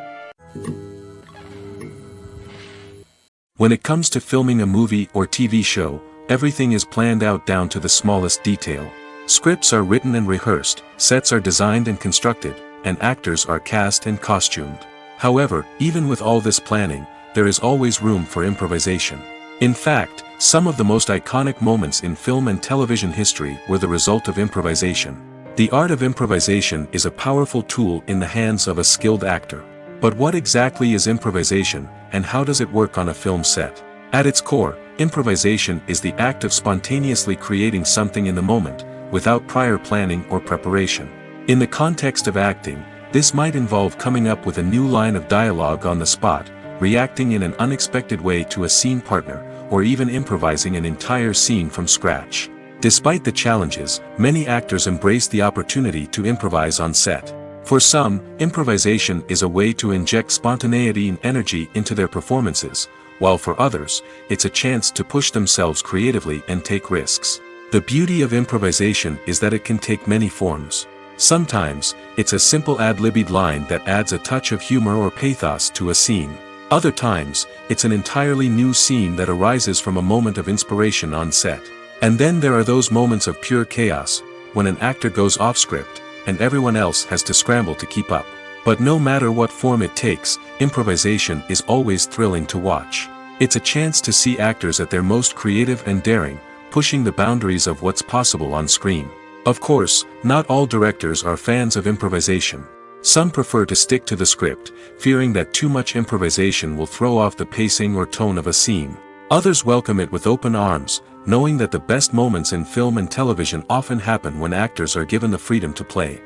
When it comes to filming a movie or TV show, everything is planned out down to the smallest detail. Scripts are written and rehearsed, sets are designed and constructed, and actors are cast and costumed. However, even with all this planning, there is always room for improvisation. In fact, some of the most iconic moments in film and television history were the result of improvisation. The art of improvisation is a powerful tool in the hands of a skilled actor. But what exactly is improvisation, and how does it work on a film set? At its core, improvisation is the act of spontaneously creating something in the moment, without prior planning or preparation. In the context of acting, this might involve coming up with a new line of dialogue on the spot, reacting in an unexpected way to a scene partner, or even improvising an entire scene from scratch. Despite the challenges, many actors embrace the opportunity to improvise on set. For some, improvisation is a way to inject spontaneity and energy into their performances, while for others, it's a chance to push themselves creatively and take risks. The beauty of improvisation is that it can take many forms. Sometimes, it's a simple ad-libbed line that adds a touch of humor or pathos to a scene. Other times, it's an entirely new scene that arises from a moment of inspiration on set. And then there are those moments of pure chaos, when an actor goes off script, and everyone else has to scramble to keep up. But no matter what form it takes, improvisation is always thrilling to watch. It's a chance to see actors at their most creative and daring, pushing the boundaries of what's possible on screen. Of course, not all directors are fans of improvisation. Some prefer to stick to the script, fearing that too much improvisation will throw off the pacing or tone of a scene. Others welcome it with open arms, knowing that the best moments in film and television often happen when actors are given the freedom to play.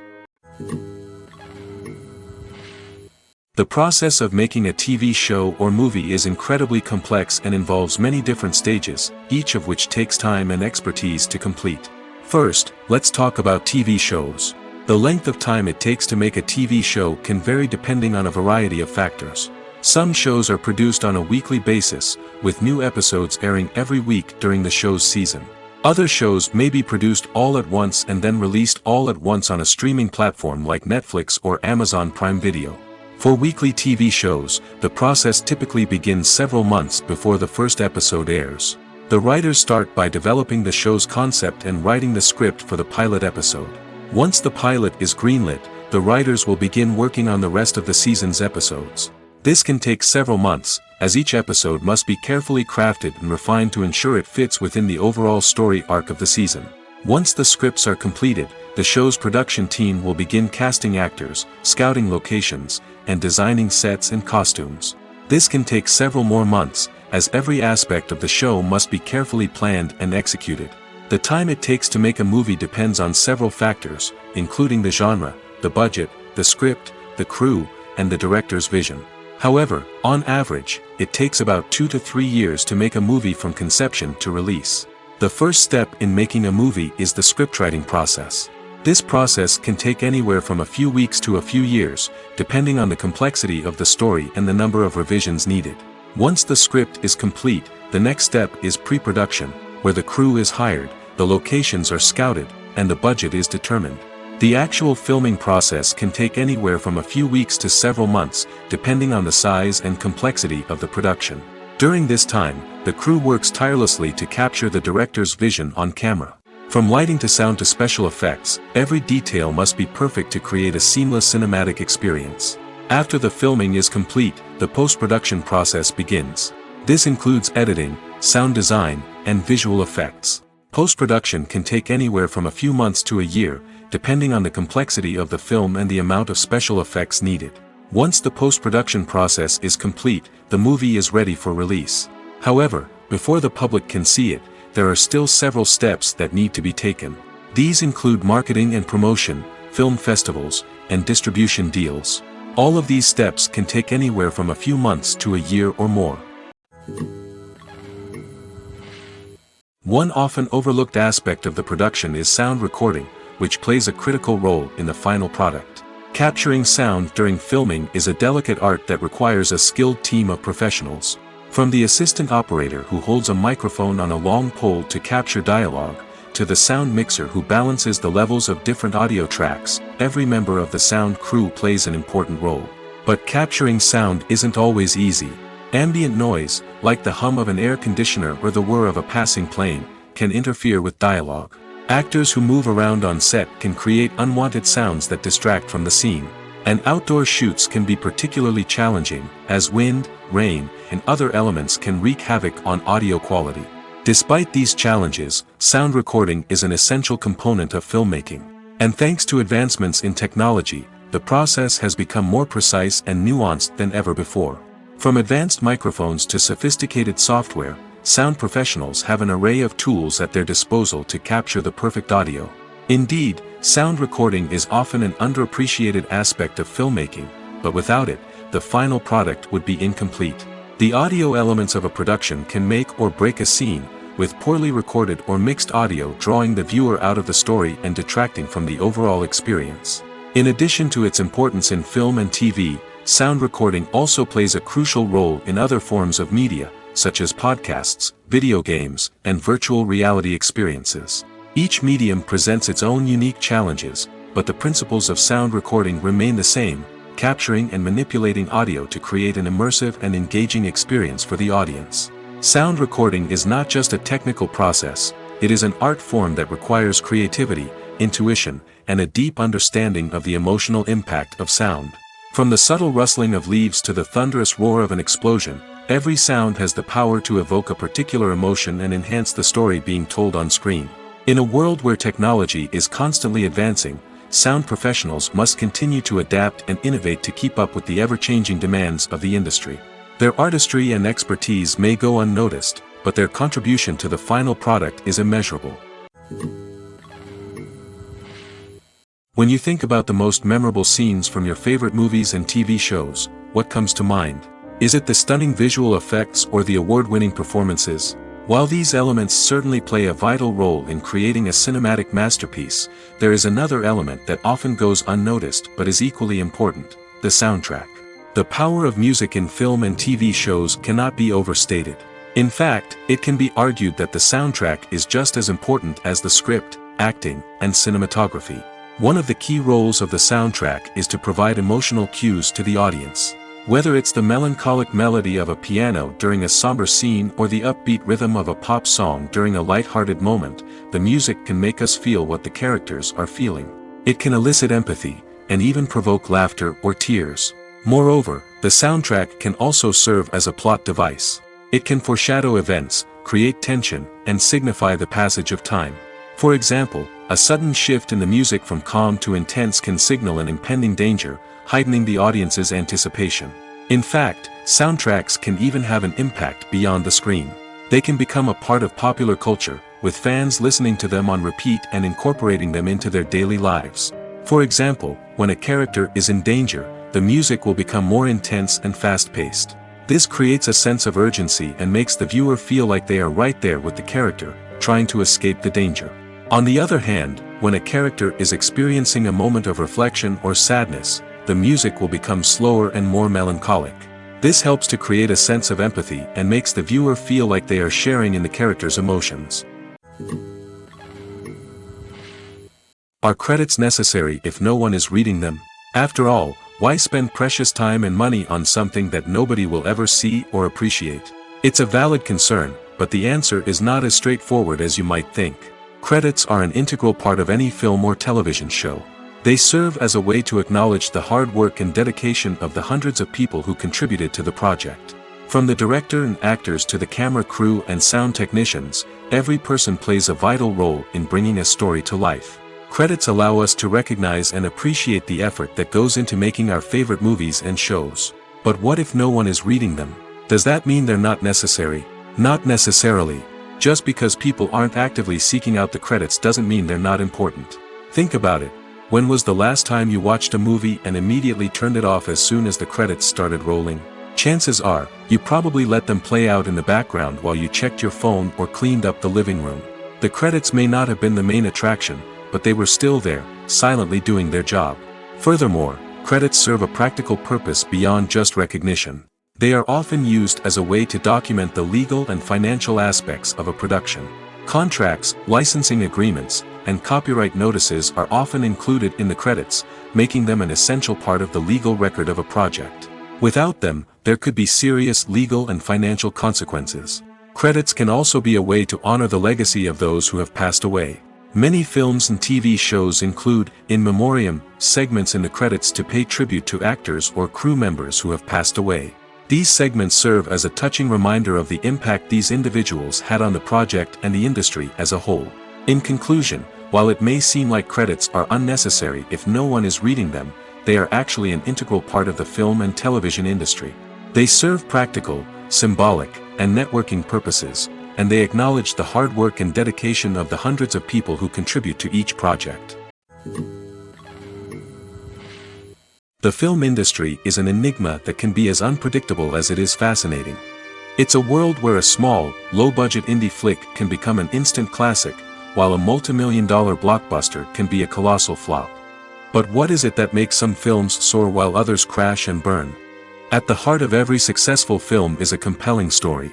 The process of making a TV show or movie is incredibly complex and involves many different stages, each of which takes time and expertise to complete. First, let's talk about TV shows. The length of time it takes to make a TV show can vary depending on a variety of factors. Some shows are produced on a weekly basis, with new episodes airing every week during the show's season. Other shows may be produced all at once and then released all at once on a streaming platform like Netflix or Amazon Prime Video. For weekly TV shows, the process typically begins several months before the first episode airs. The writers start by developing the show's concept and writing the script for the pilot episode. Once the pilot is greenlit, the writers will begin working on the rest of the season's episodes. This can take several months, as each episode must be carefully crafted and refined to ensure it fits within the overall story arc of the season. Once the scripts are completed, the show's production team will begin casting actors, scouting locations, and designing sets and costumes. This can take several more months, as every aspect of the show must be carefully planned and executed. The time it takes to make a movie depends on several factors, including the genre, the budget, the script, the crew, and the director's vision. However, on average, it takes about 2 to 3 years to make a movie from conception to release. The first step in making a movie is the scriptwriting process. This process can take anywhere from a few weeks to a few years, depending on the complexity of the story and the number of revisions needed. Once the script is complete, the next step is pre-production, where the crew is hired, the locations are scouted, and the budget is determined. The actual filming process can take anywhere from a few weeks to several months, depending on the size and complexity of the production. During this time, the crew works tirelessly to capture the director's vision on camera. From lighting to sound to special effects, every detail must be perfect to create a seamless cinematic experience. After the filming is complete, the post-production process begins. This includes editing, sound design, and visual effects. Post-production can take anywhere from a few months to a year, depending on the complexity of the film and the amount of special effects needed. Once the post-production process is complete, the movie is ready for release. However, before the public can see it, there are still several steps that need to be taken. These include marketing and promotion, film festivals, and distribution deals. All of these steps can take anywhere from a few months to a year or more. One often overlooked aspect of the production is sound recording, which plays a critical role in the final product. Capturing sound during filming is a delicate art that requires a skilled team of professionals. From the assistant operator who holds a microphone on a long pole to capture dialogue, to the sound mixer who balances the levels of different audio tracks, every member of the sound crew plays an important role. But capturing sound isn't always easy. Ambient noise, like the hum of an air conditioner or the whir of a passing plane, can interfere with dialogue. Actors who move around on set can create unwanted sounds that distract from the scene. And outdoor shoots can be particularly challenging, as wind, rain, and other elements can wreak havoc on audio quality. Despite these challenges, sound recording is an essential component of filmmaking. And thanks to advancements in technology, the process has become more precise and nuanced than ever before. From advanced microphones to sophisticated software, sound professionals have an array of tools at their disposal to capture the perfect audio. Indeed, sound recording is often an underappreciated aspect of filmmaking, but without it, the final product would be incomplete. The audio elements of a production can make or break a scene, with poorly recorded or mixed audio drawing the viewer out of the story and detracting from the overall experience. In addition to its importance in film and TV, sound recording also plays a crucial role in other forms of media, such as podcasts, video games, and virtual reality experiences. Each medium presents its own unique challenges, but the principles of sound recording remain the same, capturing and manipulating audio to create an immersive and engaging experience for the audience. Sound recording is not just a technical process, it is an art form that requires creativity, intuition, and a deep understanding of the emotional impact of sound. From the subtle rustling of leaves to the thunderous roar of an explosion, every sound has the power to evoke a particular emotion and enhance the story being told on screen. In a world where technology is constantly advancing, sound professionals must continue to adapt and innovate to keep up with the ever-changing demands of the industry. Their artistry and expertise may go unnoticed, but their contribution to the final product is immeasurable. When you think about the most memorable scenes from your favorite movies and TV shows, what comes to mind? Is it the stunning visual effects or the award-winning performances? While these elements certainly play a vital role in creating a cinematic masterpiece, there is another element that often goes unnoticed but is equally important: the soundtrack. The power of music in film and TV shows cannot be overstated. In fact, it can be argued that the soundtrack is just as important as the script, acting, and cinematography. One of the key roles of the soundtrack is to provide emotional cues to the audience. Whether it's the melancholic melody of a piano during a somber scene or the upbeat rhythm of a pop song during a light-hearted moment, the music can make us feel what the characters are feeling. It can elicit empathy, and even provoke laughter or tears. Moreover, the soundtrack can also serve as a plot device. It can foreshadow events, create tension, and signify the passage of time. For example, a sudden shift in the music from calm to intense can signal an impending danger, heightening the audience's anticipation. In fact, soundtracks can even have an impact beyond the screen. They can become a part of popular culture, with fans listening to them on repeat and incorporating them into their daily lives. For example, when a character is in danger, the music will become more intense and fast-paced. This creates a sense of urgency and makes the viewer feel like they are right there with the character, trying to escape the danger. On the other hand, when a character is experiencing a moment of reflection or sadness, the music will become slower and more melancholic. This helps to create a sense of empathy and makes the viewer feel like they are sharing in the character's emotions. Are credits necessary if no one is reading them? After all, why spend precious time and money on something that nobody will ever see or appreciate? It's a valid concern, but the answer is not as straightforward as you might think. Credits are an integral part of any film or television show. They serve as a way to acknowledge the hard work and dedication of the hundreds of people who contributed to the project. From the director and actors to the camera crew and sound technicians, every person plays a vital role in bringing a story to life. Credits allow us to recognize and appreciate the effort that goes into making our favorite movies and shows. But what if no one is reading them? Does that mean they're not necessary? Not necessarily. Just because people aren't actively seeking out the credits doesn't mean they're not important. Think about it. When was the last time you watched a movie and immediately turned it off as soon as the credits started rolling? Chances are, you probably let them play out in the background while you checked your phone or cleaned up the living room. The credits may not have been the main attraction, but they were still there, silently doing their job. Furthermore, credits serve a practical purpose beyond just recognition. They are often used as a way to document the legal and financial aspects of a production. Contracts, licensing agreements, and copyright notices are often included in the credits, making them an essential part of the legal record of a project. Without them, there could be serious legal and financial consequences. Credits can also be a way to honor the legacy of those who have passed away. Many films and TV shows include, in memoriam, segments in the credits to pay tribute to actors or crew members who have passed away. These segments serve as a touching reminder of the impact these individuals had on the project and the industry as a whole. In conclusion, while it may seem like credits are unnecessary if no one is reading them, they are actually an integral part of the film and television industry. They serve practical, symbolic, and networking purposes, and they acknowledge the hard work and dedication of the hundreds of people who contribute to each project. The film industry is an enigma that can be as unpredictable as it is fascinating. It's a world where a small, low-budget indie flick can become an instant classic, while a multi-million-dollar blockbuster can be a colossal flop. But what is it that makes some films soar while others crash and burn? At the heart of every successful film is a compelling story.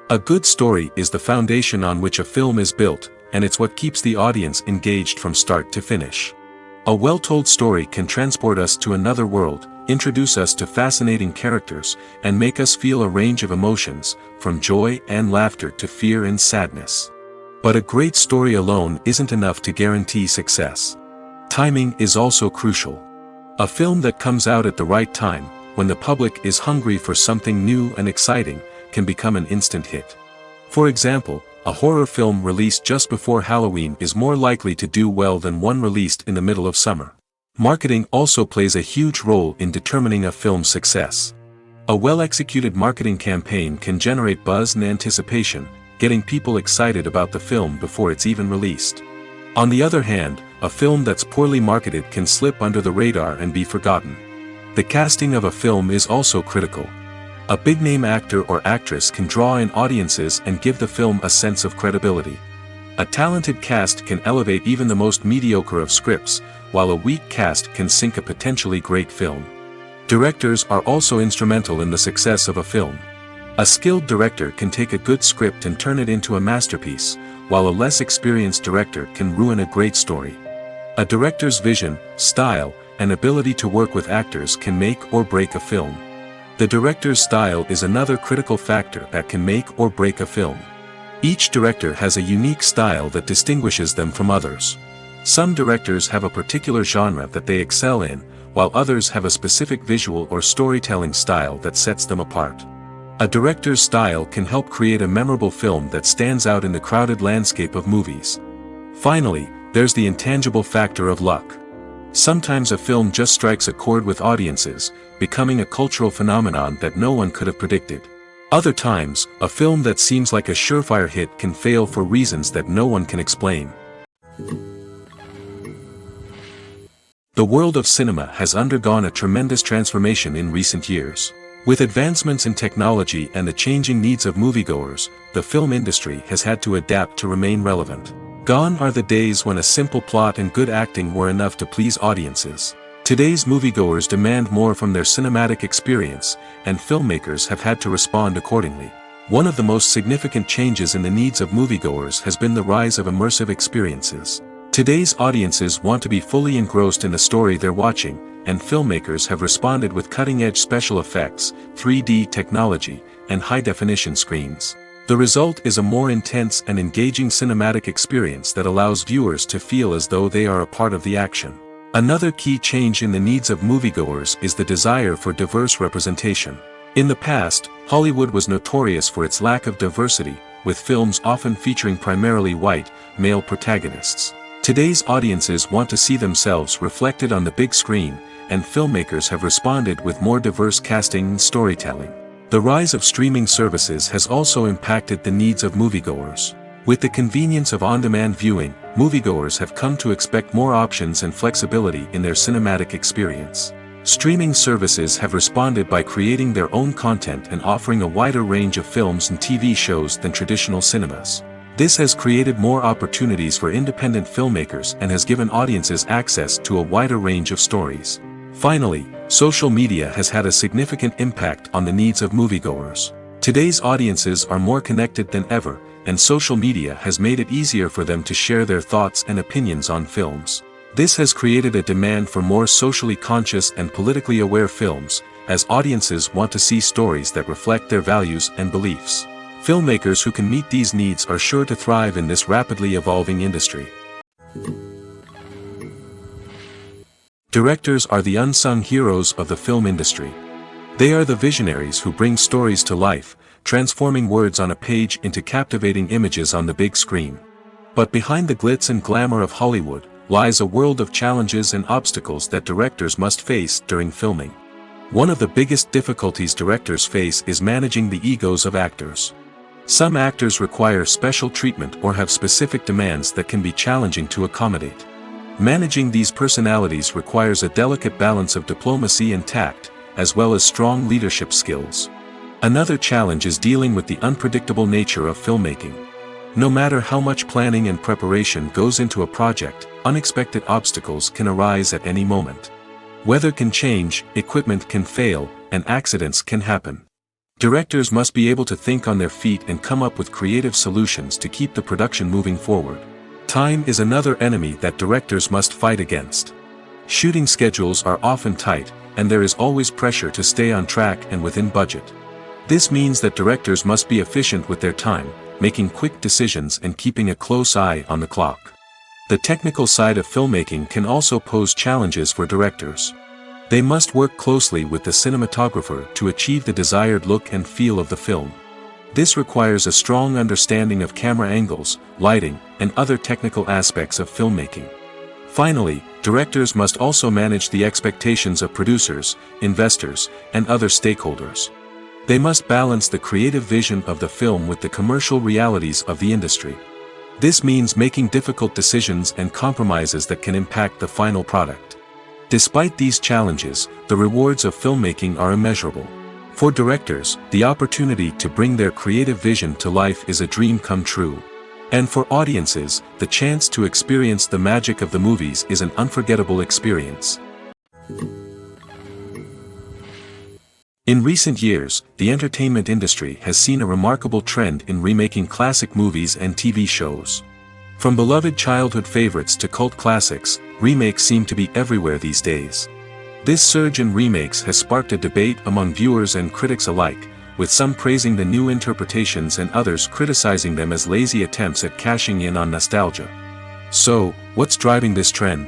A good story is the foundation on which a film is built, and it's what keeps the audience engaged from start to finish. A well-told story can transport us to another world, introduce us to fascinating characters, and make us feel a range of emotions, from joy and laughter to fear and sadness. But a great story alone isn't enough to guarantee success. Timing is also crucial. A film that comes out at the right time, when the public is hungry for something new and exciting, can become an instant hit. For example, a horror film released just before Halloween is more likely to do well than one released in the middle of summer. Marketing also plays a huge role in determining a film's success. A well-executed marketing campaign can generate buzz and anticipation, getting people excited about the film before it's even released. On the other hand, a film that's poorly marketed can slip under the radar and be forgotten. The casting of a film is also critical. A big-name actor or actress can draw in audiences and give the film a sense of credibility. A talented cast can elevate even the most mediocre of scripts, while a weak cast can sink a potentially great film. Directors are also instrumental in the success of a film. A skilled director can take a good script and turn it into a masterpiece, while a less experienced director can ruin a great story. A director's vision, style, and ability to work with actors can make or break a film. The director's style is another critical factor that can make or break a film. Each director has a unique style that distinguishes them from others. Some directors have a particular genre that they excel in, while others have a specific visual or storytelling style that sets them apart. A director's style can help create a memorable film that stands out in the crowded landscape of movies. Finally, there's the intangible factor of luck. Sometimes a film just strikes a chord with audiences, becoming a cultural phenomenon that no one could have predicted. Other times, a film that seems like a surefire hit can fail for reasons that no one can explain. The world of cinema has undergone a tremendous transformation in recent years. With advancements in technology and the changing needs of moviegoers, the film industry has had to adapt to remain relevant. Gone are the days when a simple plot and good acting were enough to please audiences. Today's moviegoers demand more from their cinematic experience, and filmmakers have had to respond accordingly. One of the most significant changes in the needs of moviegoers has been the rise of immersive experiences. Today's audiences want to be fully engrossed in the story they're watching, and filmmakers have responded with cutting-edge special effects, 3D technology, and high-definition screens. The result is a more intense and engaging cinematic experience that allows viewers to feel as though they are a part of the action. Another key change in the needs of moviegoers is the desire for diverse representation. In the past, Hollywood was notorious for its lack of diversity, with films often featuring primarily white, male protagonists. Today's audiences want to see themselves reflected on the big screen, and filmmakers have responded with more diverse casting and storytelling. The rise of streaming services has also impacted the needs of moviegoers. With the convenience of on-demand viewing, moviegoers have come to expect more options and flexibility in their cinematic experience. Streaming services have responded by creating their own content and offering a wider range of films and TV shows than traditional cinemas. This has created more opportunities for independent filmmakers and has given audiences access to a wider range of stories. Finally, social media has had a significant impact on the needs of moviegoers. Today's audiences are more connected than ever, and social media has made it easier for them to share their thoughts and opinions on films. This has created a demand for more socially conscious and politically aware films, as audiences want to see stories that reflect their values and beliefs. Filmmakers who can meet these needs are sure to thrive in this rapidly evolving industry. Directors are the unsung heroes of the film industry. They are the visionaries who bring stories to life, transforming words on a page into captivating images on the big screen. But behind the glitz and glamour of Hollywood lies a world of challenges and obstacles that directors must face during filming. One of the biggest difficulties directors face is managing the egos of actors. Some actors require special treatment or have specific demands that can be challenging to accommodate. Managing these personalities requires a delicate balance of diplomacy and tact, as well as strong leadership skills. Another challenge is dealing with the unpredictable nature of filmmaking. No matter how much planning and preparation goes into a project, unexpected obstacles can arise at any moment. Weather can change, equipment can fail, and accidents can happen. Directors must be able to think on their feet and come up with creative solutions to keep the production moving forward. Time is another enemy that directors must fight against. Shooting schedules are often tight, and there is always pressure to stay on track and within budget. This means that directors must be efficient with their time, making quick decisions and keeping a close eye on the clock. The technical side of filmmaking can also pose challenges for directors. They must work closely with the cinematographer to achieve the desired look and feel of the film. This requires a strong understanding of camera angles, lighting, and other technical aspects of filmmaking. Finally, directors must also manage the expectations of producers, investors, and other stakeholders. They must balance the creative vision of the film with the commercial realities of the industry. This means making difficult decisions and compromises that can impact the final product. Despite these challenges, the rewards of filmmaking are immeasurable. For directors, the opportunity to bring their creative vision to life is a dream come true. And for audiences, the chance to experience the magic of the movies is an unforgettable experience. In recent years, the entertainment industry has seen a remarkable trend in remaking classic movies and TV shows. From beloved childhood favorites to cult classics, remakes seem to be everywhere these days. This surge in remakes has sparked a debate among viewers and critics alike, with some praising the new interpretations and others criticizing them as lazy attempts at cashing in on nostalgia. So, what's driving this trend?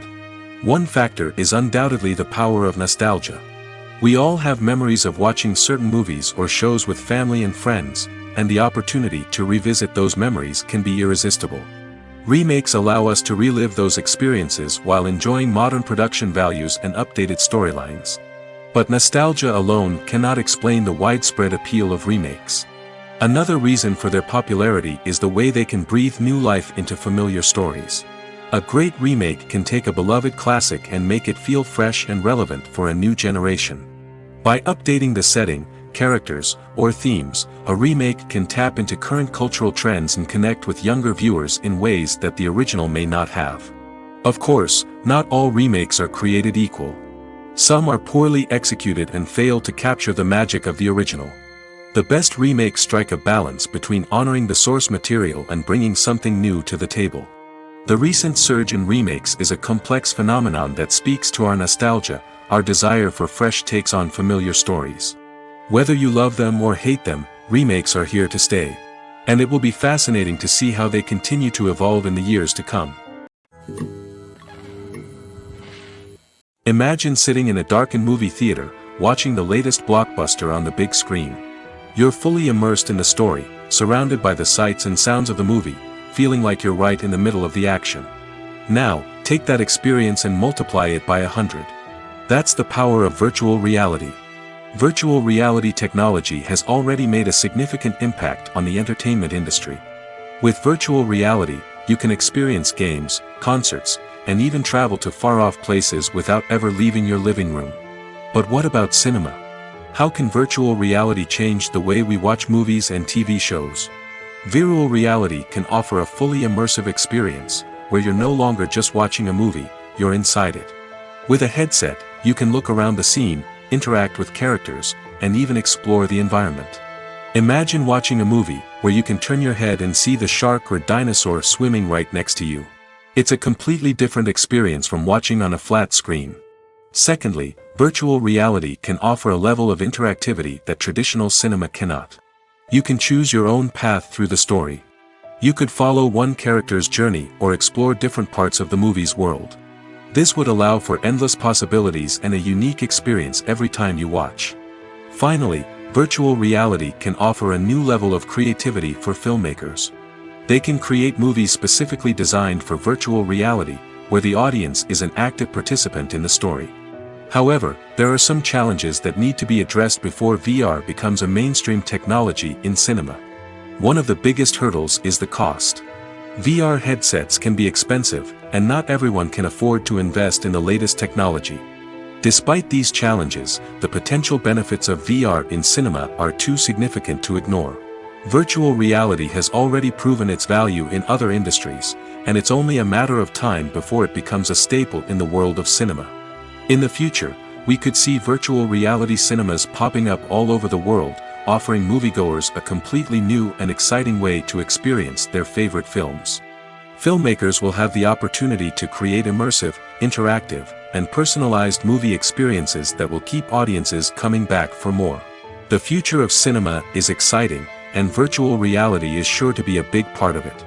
One factor is undoubtedly the power of nostalgia. We all have memories of watching certain movies or shows with family and friends, and the opportunity to revisit those memories can be irresistible. Remakes allow us to relive those experiences while enjoying modern production values and updated storylines. But nostalgia alone cannot explain the widespread appeal of remakes. Another reason for their popularity is the way they can breathe new life into familiar stories. A great remake can take a beloved classic and make it feel fresh and relevant for a new generation. By updating the setting, characters, or themes, a remake can tap into current cultural trends and connect with younger viewers in ways that the original may not have. Of course, not all remakes are created equal. Some are poorly executed and fail to capture the magic of the original. The best remakes strike a balance between honoring the source material and bringing something new to the table. The recent surge in remakes is a complex phenomenon that speaks to our nostalgia, our desire for fresh takes on familiar stories. Whether you love them or hate them, remakes are here to stay. And it will be fascinating to see how they continue to evolve in the years to come. Imagine sitting in a darkened movie theater, watching the latest blockbuster on the big screen. You're fully immersed in the story, surrounded by the sights and sounds of the movie, feeling like you're right in the middle of the action. Now, take that experience and multiply it by 100. That's the power of virtual reality. Virtual reality technology has already made a significant impact on the entertainment industry. With virtual reality, you can experience games, concerts, and even travel to far-off places without ever leaving your living room. But what about cinema? How can virtual reality change the way we watch movies and TV shows? Virtual reality can offer a fully immersive experience, where you're no longer just watching a movie, you're inside it. With a headset, you can look around the scene, interact with characters, and even explore the environment. Imagine watching a movie, where you can turn your head and see the shark or dinosaur swimming right next to you. It's a completely different experience from watching on a flat screen. Secondly, virtual reality can offer a level of interactivity that traditional cinema cannot. You can choose your own path through the story. You could follow one character's journey or explore different parts of the movie's world. This would allow for endless possibilities and a unique experience every time you watch. Finally, virtual reality can offer a new level of creativity for filmmakers. They can create movies specifically designed for virtual reality, where the audience is an active participant in the story. However, there are some challenges that need to be addressed before VR becomes a mainstream technology in cinema. One of the biggest hurdles is the cost. VR headsets can be expensive, and not everyone can afford to invest in the latest technology. Despite these challenges, the potential benefits of VR in cinema are too significant to ignore. Virtual reality has already proven its value in other industries, and it's only a matter of time before it becomes a staple in the world of cinema. In the future, we could see virtual reality cinemas popping up all over the world, offering moviegoers a completely new and exciting way to experience their favorite films. Filmmakers will have the opportunity to create immersive, interactive, and personalized movie experiences that will keep audiences coming back for more. The future of cinema is exciting, and virtual reality is sure to be a big part of it.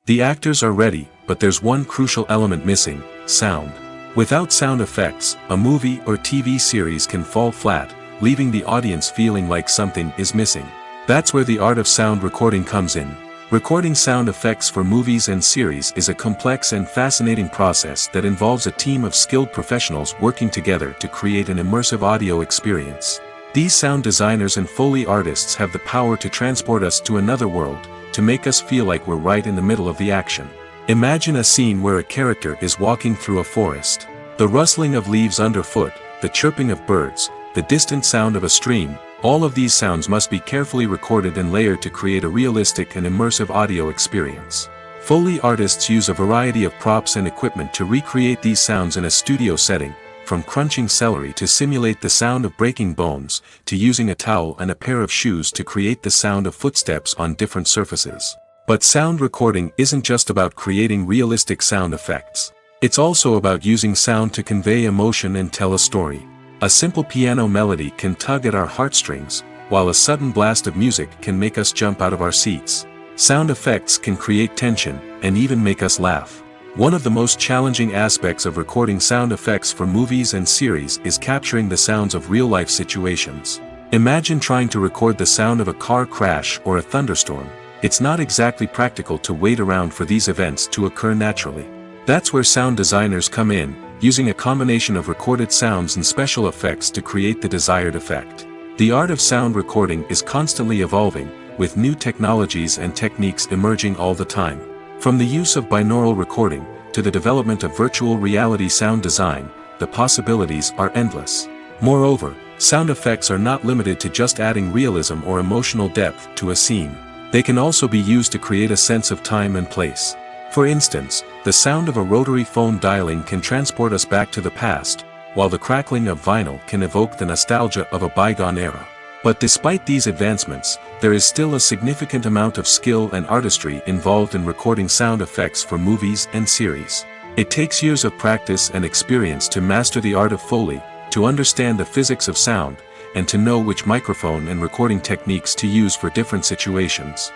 The actors are ready, but there's one crucial element missing: sound. Without sound effects, a movie or TV series can fall flat, leaving the audience feeling like something is missing. That's where the art of sound recording comes in. Recording sound effects for movies and series is a complex and fascinating process that involves a team of skilled professionals working together to create an immersive audio experience. These sound designers and Foley artists have the power to transport us to another world, to make us feel like we're right in the middle of the action. Imagine a scene where a character is walking through a forest. The rustling of leaves underfoot, the chirping of birds, the distant sound of a stream, all of these sounds must be carefully recorded and layered to create a realistic and immersive audio experience. Foley artists use a variety of props and equipment to recreate these sounds in a studio setting, from crunching celery to simulate the sound of breaking bones, to using a towel and a pair of shoes to create the sound of footsteps on different surfaces. But sound recording isn't just about creating realistic sound effects. It's also about using sound to convey emotion and tell a story. A simple piano melody can tug at our heartstrings, while a sudden blast of music can make us jump out of our seats. Sound effects can create tension, and even make us laugh. One of the most challenging aspects of recording sound effects for movies and series is capturing the sounds of real-life situations. Imagine trying to record the sound of a car crash or a thunderstorm. It's not exactly practical to wait around for these events to occur naturally. That's where sound designers come in, using a combination of recorded sounds and special effects to create the desired effect. The art of sound recording is constantly evolving, with new technologies and techniques emerging all the time. From the use of binaural recording, to the development of virtual reality sound design, the possibilities are endless. Moreover, sound effects are not limited to just adding realism or emotional depth to a scene. They can also be used to create a sense of time and place. For instance, the sound of a rotary phone dialing can transport us back to the past, while the crackling of vinyl can evoke the nostalgia of a bygone era. But despite these advancements, there is still a significant amount of skill and artistry involved in recording sound effects for movies and series. It takes years of practice and experience to master the art of Foley, to understand the physics of sound, and to know which microphone and recording techniques to use for different situations.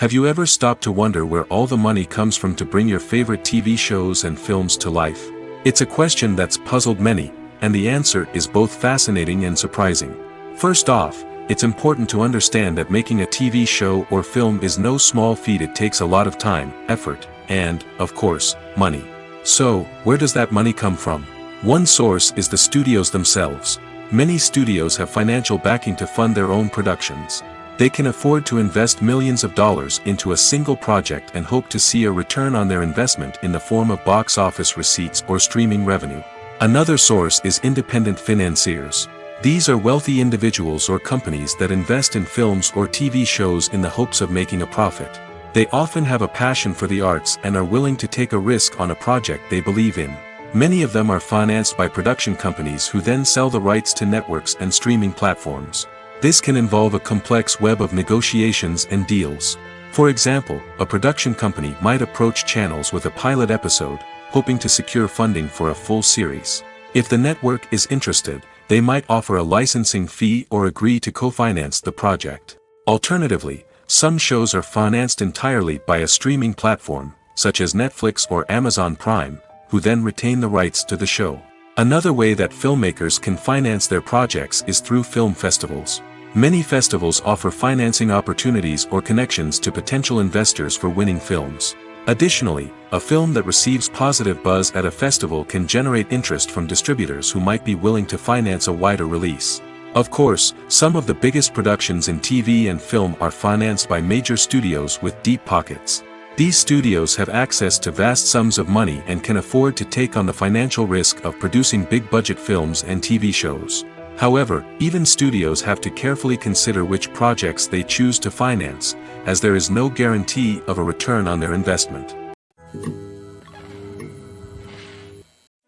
Have you ever stopped to wonder where all the money comes from to bring your favorite TV shows and films to life? It's a question that's puzzled many, and the answer is both fascinating and surprising. First off, it's important to understand that making a TV show or film is no small feat. It takes a lot of time, effort, and, of course, money. So, where does that money come from? One source is the studios themselves. Many studios have financial backing to fund their own productions. They can afford to invest millions of dollars into a single project and hope to see a return on their investment in the form of box office receipts or streaming revenue. Another source is independent financiers. These are wealthy individuals or companies that invest in films or TV shows in the hopes of making a profit. They often have a passion for the arts and are willing to take a risk on a project they believe in. Many of them are financed by production companies who then sell the rights to networks and streaming platforms. This can involve a complex web of negotiations and deals. For example, a production company might approach channels with a pilot episode, hoping to secure funding for a full series. If the network is interested, they might offer a licensing fee or agree to co-finance the project. Alternatively, some shows are financed entirely by a streaming platform, such as Netflix or Amazon Prime, who then retain the rights to the show. Another way that filmmakers can finance their projects is through film festivals. Many festivals offer financing opportunities or connections to potential investors for winning films. Additionally, a film that receives positive buzz at a festival can generate interest from distributors who might be willing to finance a wider release. Of course, some of the biggest productions in TV and film are financed by major studios with deep pockets. These studios have access to vast sums of money and can afford to take on the financial risk of producing big-budget films and TV shows. However, even studios have to carefully consider which projects they choose to finance, as there is no guarantee of a return on their investment.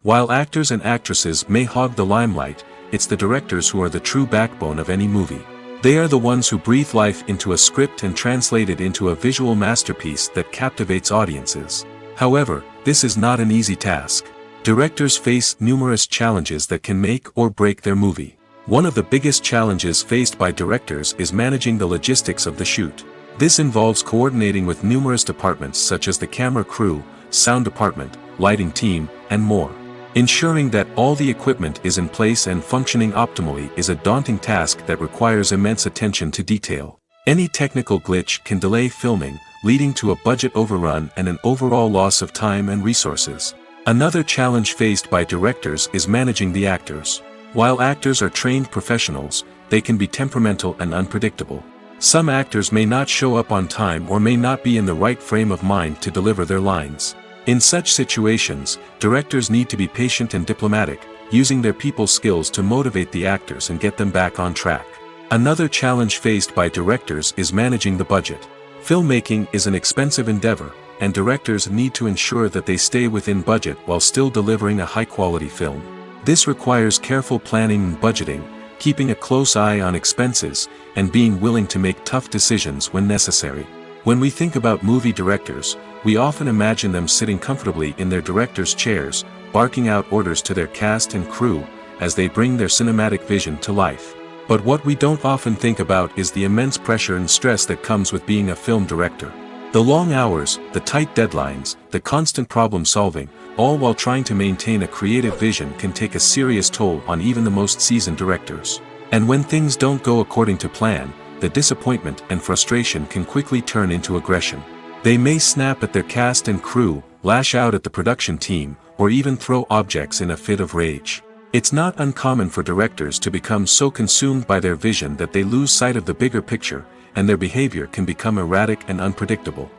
While actors and actresses may hog the limelight, it's the directors who are the true backbone of any movie. They are the ones who breathe life into a script and translate it into a visual masterpiece that captivates audiences. However, this is not an easy task. Directors face numerous challenges that can make or break their movie. One of the biggest challenges faced by directors is managing the logistics of the shoot. This involves coordinating with numerous departments such as the camera crew, sound department, lighting team, and more. Ensuring that all the equipment is in place and functioning optimally is a daunting task that requires immense attention to detail. Any technical glitch can delay filming, leading to a budget overrun and an overall loss of time and resources. Another challenge faced by directors is managing the actors. While actors are trained professionals, they can be temperamental and unpredictable. Some actors may not show up on time or may not be in the right frame of mind to deliver their lines. In such situations, directors need to be patient and diplomatic, using their people skills to motivate the actors and get them back on track. Another challenge faced by directors is managing the budget. Filmmaking is an expensive endeavor, and directors need to ensure that they stay within budget while still delivering a high-quality film. This requires careful planning and budgeting, keeping a close eye on expenses, and being willing to make tough decisions when necessary. When we think about movie directors, we often imagine them sitting comfortably in their director's chairs, barking out orders to their cast and crew, as they bring their cinematic vision to life. But what we don't often think about is the immense pressure and stress that comes with being a film director. The long hours, the tight deadlines, the constant problem solving, all while trying to maintain a creative vision can take a serious toll on even the most seasoned directors. And when things don't go according to plan, the disappointment and frustration can quickly turn into aggression. They may snap at their cast and crew, lash out at the production team, or even throw objects in a fit of rage. It's not uncommon for directors to become so consumed by their vision that they lose sight of the bigger picture, and their behavior can become erratic and unpredictable.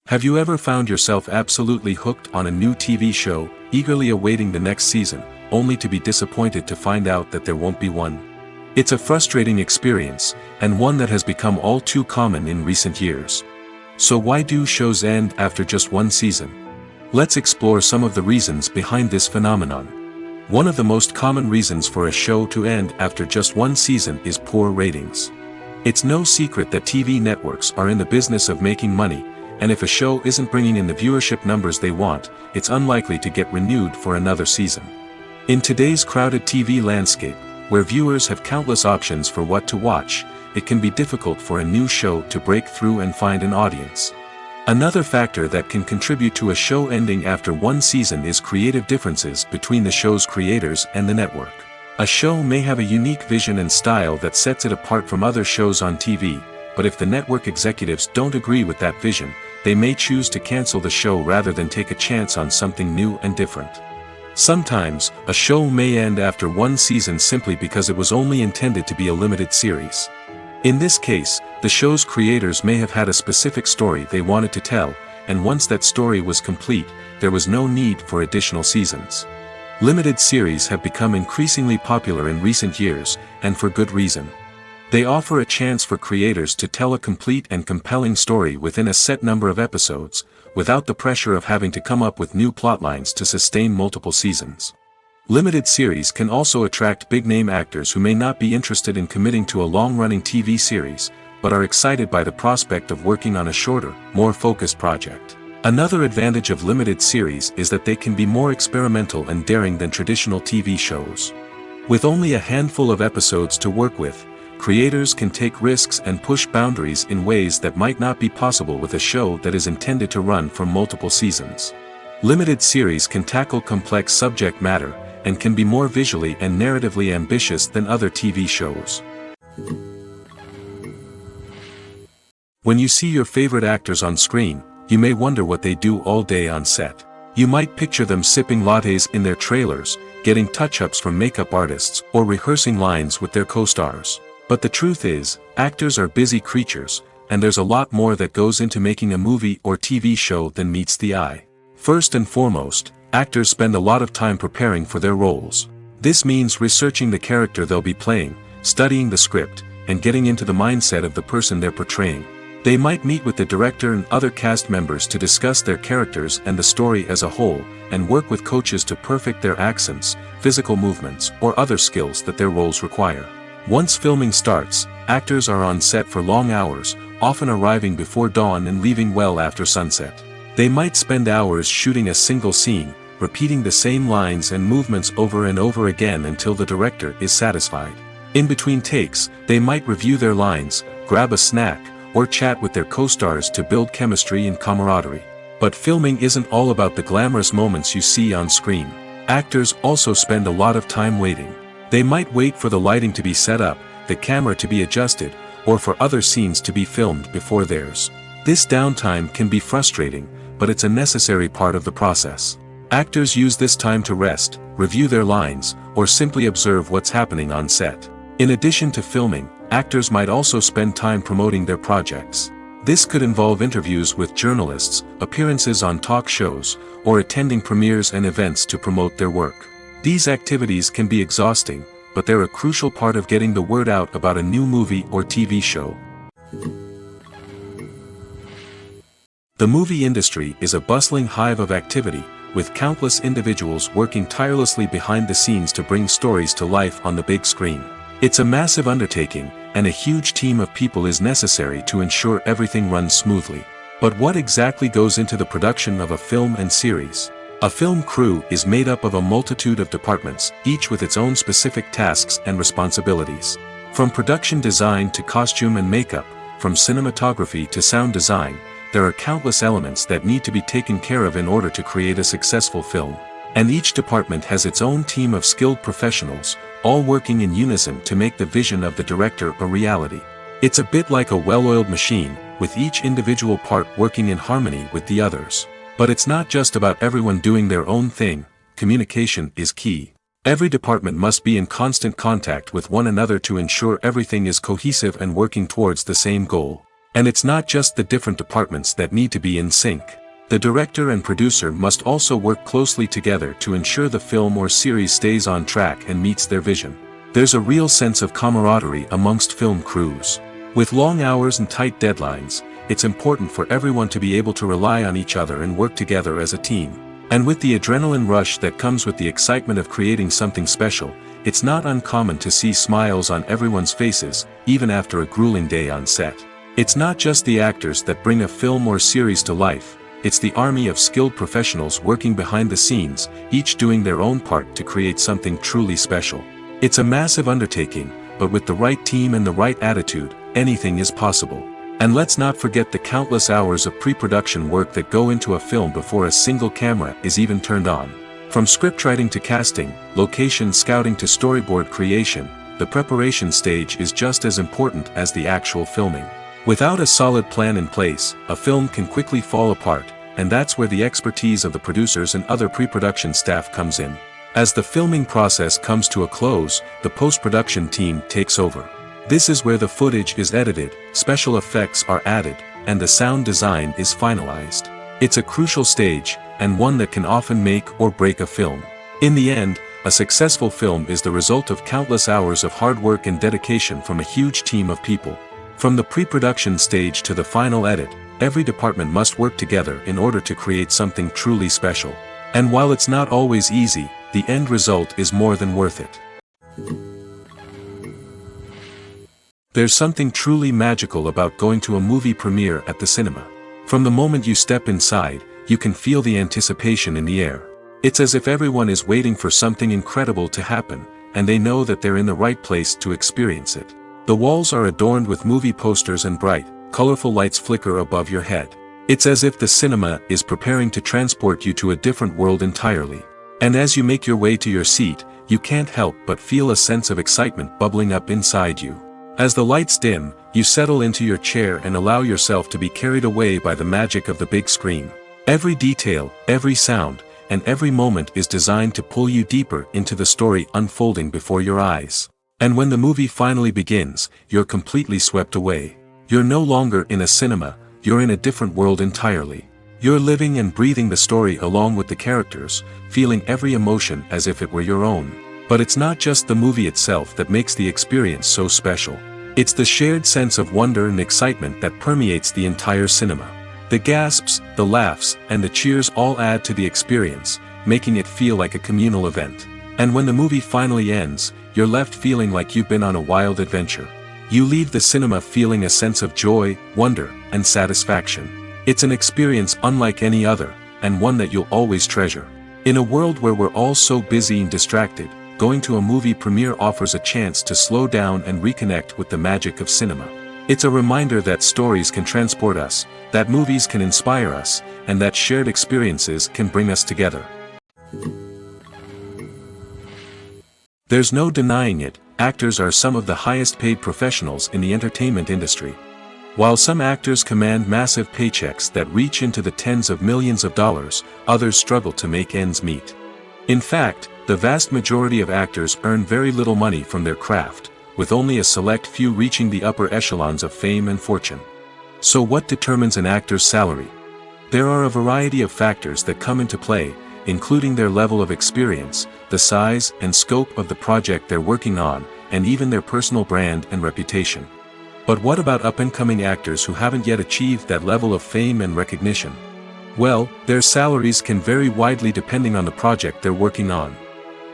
Have you ever found yourself absolutely hooked on a new TV show, eagerly awaiting the next season, only to be disappointed to find out that there won't be one? It's a frustrating experience, and one that has become all too common in recent years. So why do shows end after just one season? Let's explore some of the reasons behind this phenomenon. One of the most common reasons for a show to end after just one season is poor ratings. It's no secret that TV networks are in the business of making money, and if a show isn't bringing in the viewership numbers they want, it's unlikely to get renewed for another season. In today's crowded TV landscape, where viewers have countless options for what to watch, it can be difficult for a new show to break through and find an audience. Another factor that can contribute to a show ending after one season is creative differences between the show's creators and the network. A show may have a unique vision and style that sets it apart from other shows on TV, but if the network executives don't agree with that vision, they may choose to cancel the show rather than take a chance on something new and different. Sometimes, a show may end after one season simply because it was only intended to be a limited series. In this case, the show's creators may have had a specific story they wanted to tell, and once that story was complete, there was no need for additional seasons. Limited series have become increasingly popular in recent years, and for good reason. They offer a chance for creators to tell a complete and compelling story within a set number of episodes, without the pressure of having to come up with new plotlines to sustain multiple seasons. Limited series can also attract big-name actors who may not be interested in committing to a long-running TV series, but are excited by the prospect of working on a shorter, more focused project. Another advantage of limited series is that they can be more experimental and daring than traditional TV shows. With only a handful of episodes to work with, creators can take risks and push boundaries in ways that might not be possible with a show that is intended to run for multiple seasons. Limited series can tackle complex subject matter, and can be more visually and narratively ambitious than other TV shows. When you see your favorite actors on screen, you may wonder what they do all day on set. You might picture them sipping lattes in their trailers, getting touch-ups from makeup artists, or rehearsing lines with their co-stars. But the truth is, actors are busy creatures, and there's a lot more that goes into making a movie or TV show than meets the eye. First and foremost, actors spend a lot of time preparing for their roles. This means researching the character they'll be playing, studying the script, and getting into the mindset of the person they're portraying. They might meet with the director and other cast members to discuss their characters and the story as a whole, and work with coaches to perfect their accents, physical movements, or other skills that their roles require. Once filming starts, actors are on set for long hours, often arriving before dawn and leaving well after sunset. They might spend hours shooting a single scene, repeating the same lines and movements over and over again until the director is satisfied. In between takes, they might review their lines, grab a snack, or chat with their co-stars to build chemistry and camaraderie. But filming isn't all about the glamorous moments you see on screen. Actors also spend a lot of time waiting. They might wait for the lighting to be set up, the camera to be adjusted, or for other scenes to be filmed before theirs. This downtime can be frustrating, but it's a necessary part of the process. Actors use this time to rest, review their lines, or simply observe what's happening on set. In addition to filming, actors might also spend time promoting their projects. This could involve interviews with journalists, appearances on talk shows, or attending premieres and events to promote their work. These activities can be exhausting, but they're a crucial part of getting the word out about a new movie or TV show. The movie industry is a bustling hive of activity, with countless individuals working tirelessly behind the scenes to bring stories to life on the big screen. It's a massive undertaking, and a huge team of people is necessary to ensure everything runs smoothly. But what exactly goes into the production of a film and series? A film crew is made up of a multitude of departments, each with its own specific tasks and responsibilities. From production design to costume and makeup, from cinematography to sound design, there are countless elements that need to be taken care of in order to create a successful film. And each department has its own team of skilled professionals, all working in unison to make the vision of the director a reality. It's a bit like a well-oiled machine, with each individual part working in harmony with the others. But it's not just about everyone doing their own thing. Communication is key. Every department must be in constant contact with one another to ensure everything is cohesive and working towards the same goal. And it's not just the different departments that need to be in sync. The director and producer must also work closely together to ensure the film or series stays on track and meets their vision. There's a real sense of camaraderie amongst film crews. With long hours and tight deadlines, it's important for everyone to be able to rely on each other and work together as a team. And with the adrenaline rush that comes with the excitement of creating something special, it's not uncommon to see smiles on everyone's faces, even after a grueling day on set. It's not just the actors that bring a film or series to life, it's the army of skilled professionals working behind the scenes, each doing their own part to create something truly special. It's a massive undertaking, but with the right team and the right attitude, anything is possible. And let's not forget the countless hours of pre-production work that go into a film before a single camera is even turned on. From scriptwriting to casting, location scouting to storyboard creation, the preparation stage is just as important as the actual filming. Without a solid plan in place, a film can quickly fall apart, and that's where the expertise of the producers and other pre-production staff comes in. As the filming process comes to a close, the post-production team takes over. This is where the footage is edited, special effects are added, and the sound design is finalized. It's a crucial stage, and one that can often make or break a film. In the end, a successful film is the result of countless hours of hard work and dedication from a huge team of people. From the pre-production stage to the final edit, every department must work together in order to create something truly special. And while it's not always easy, the end result is more than worth it. There's something truly magical about going to a movie premiere at the cinema. From the moment you step inside, you can feel the anticipation in the air. It's as if everyone is waiting for something incredible to happen, and they know that they're in the right place to experience it. The walls are adorned with movie posters and bright, colorful lights flicker above your head. It's as if the cinema is preparing to transport you to a different world entirely. And as you make your way to your seat, you can't help but feel a sense of excitement bubbling up inside you. As the lights dim, you settle into your chair and allow yourself to be carried away by the magic of the big screen. Every detail, every sound, and every moment is designed to pull you deeper into the story unfolding before your eyes. And when the movie finally begins, you're completely swept away. You're no longer in a cinema, you're in a different world entirely. You're living and breathing the story along with the characters, feeling every emotion as if it were your own. But it's not just the movie itself that makes the experience so special. It's the shared sense of wonder and excitement that permeates the entire cinema. The gasps, the laughs, and the cheers all add to the experience, making it feel like a communal event. And when the movie finally ends, you're left feeling like you've been on a wild adventure. You leave the cinema feeling a sense of joy, wonder, and satisfaction. It's an experience unlike any other, and one that you'll always treasure. In a world where we're all so busy and distracted, going to a movie premiere offers a chance to slow down and reconnect with the magic of cinema. It's a reminder that stories can transport us, that movies can inspire us, and that shared experiences can bring us together. There's no denying it, actors are some of the highest paid professionals in the entertainment industry. While some actors command massive paychecks that reach into the tens of millions of dollars, others struggle to make ends meet. In fact, the vast majority of actors earn very little money from their craft, with only a select few reaching the upper echelons of fame and fortune. So what determines an actor's salary? There are a variety of factors that come into play, including their level of experience, the size and scope of the project they're working on, and even their personal brand and reputation. But what about up-and-coming actors who haven't yet achieved that level of fame and recognition? Well, their salaries can vary widely depending on the project they're working on.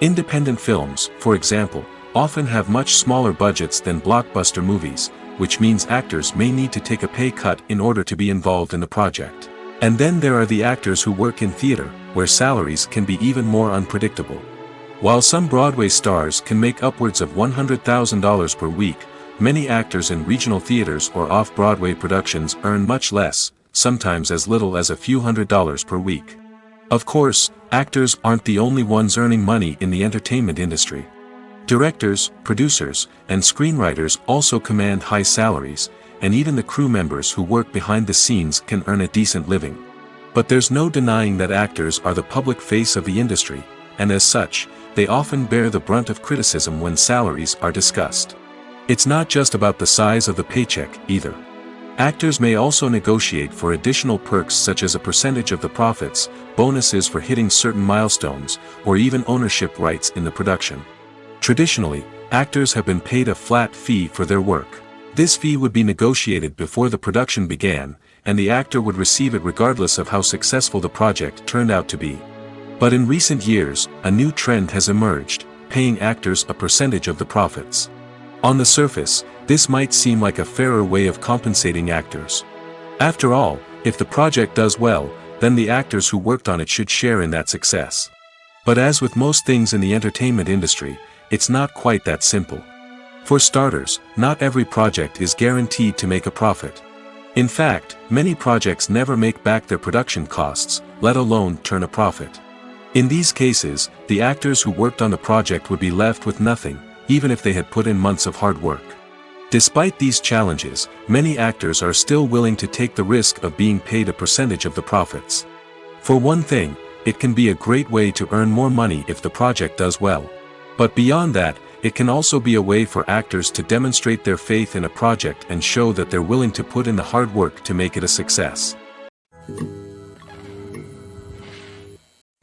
Independent films, for example, often have much smaller budgets than blockbuster movies, which means actors may need to take a pay cut in order to be involved in the project. And then there are the actors who work in theater, where salaries can be even more unpredictable. While some Broadway stars can make upwards of $100,000 per week, many actors in regional theaters or off-Broadway productions earn much less, sometimes as little as a few $100s per week. Of course, actors aren't the only ones earning money in the entertainment industry. Directors, producers, and screenwriters also command high salaries, and even the crew members who work behind the scenes can earn a decent living. But there's no denying that actors are the public face of the industry, and as such, they often bear the brunt of criticism when salaries are discussed. It's not just about the size of the paycheck, either. Actors may also negotiate for additional perks such as a percentage of the profits, bonuses for hitting certain milestones, or even ownership rights in the production. Traditionally, Actors have been paid a flat fee for their work. This fee would be negotiated before the production began, and the actor would receive it regardless of how successful the project turned out to be. But in recent years, a new trend has emerged, paying actors a percentage of the profits. On the surface, this might seem like a fairer way of compensating actors. After all, if the project does well, then the actors who worked on it should share in that success. But as with most things in the entertainment industry, it's not quite that simple. For starters, not every project is guaranteed to make a profit. In fact, many projects never make back their production costs, let alone turn a profit. In these cases, the actors who worked on the project would be left with nothing, even if they had put in months of hard work. Despite these challenges, many actors are still willing to take the risk of being paid a percentage of the profits. For one thing, it can be a great way to earn more money if the project does well. But beyond that, it can also be a way for actors to demonstrate their faith in a project and show that they're willing to put in the hard work to make it a success.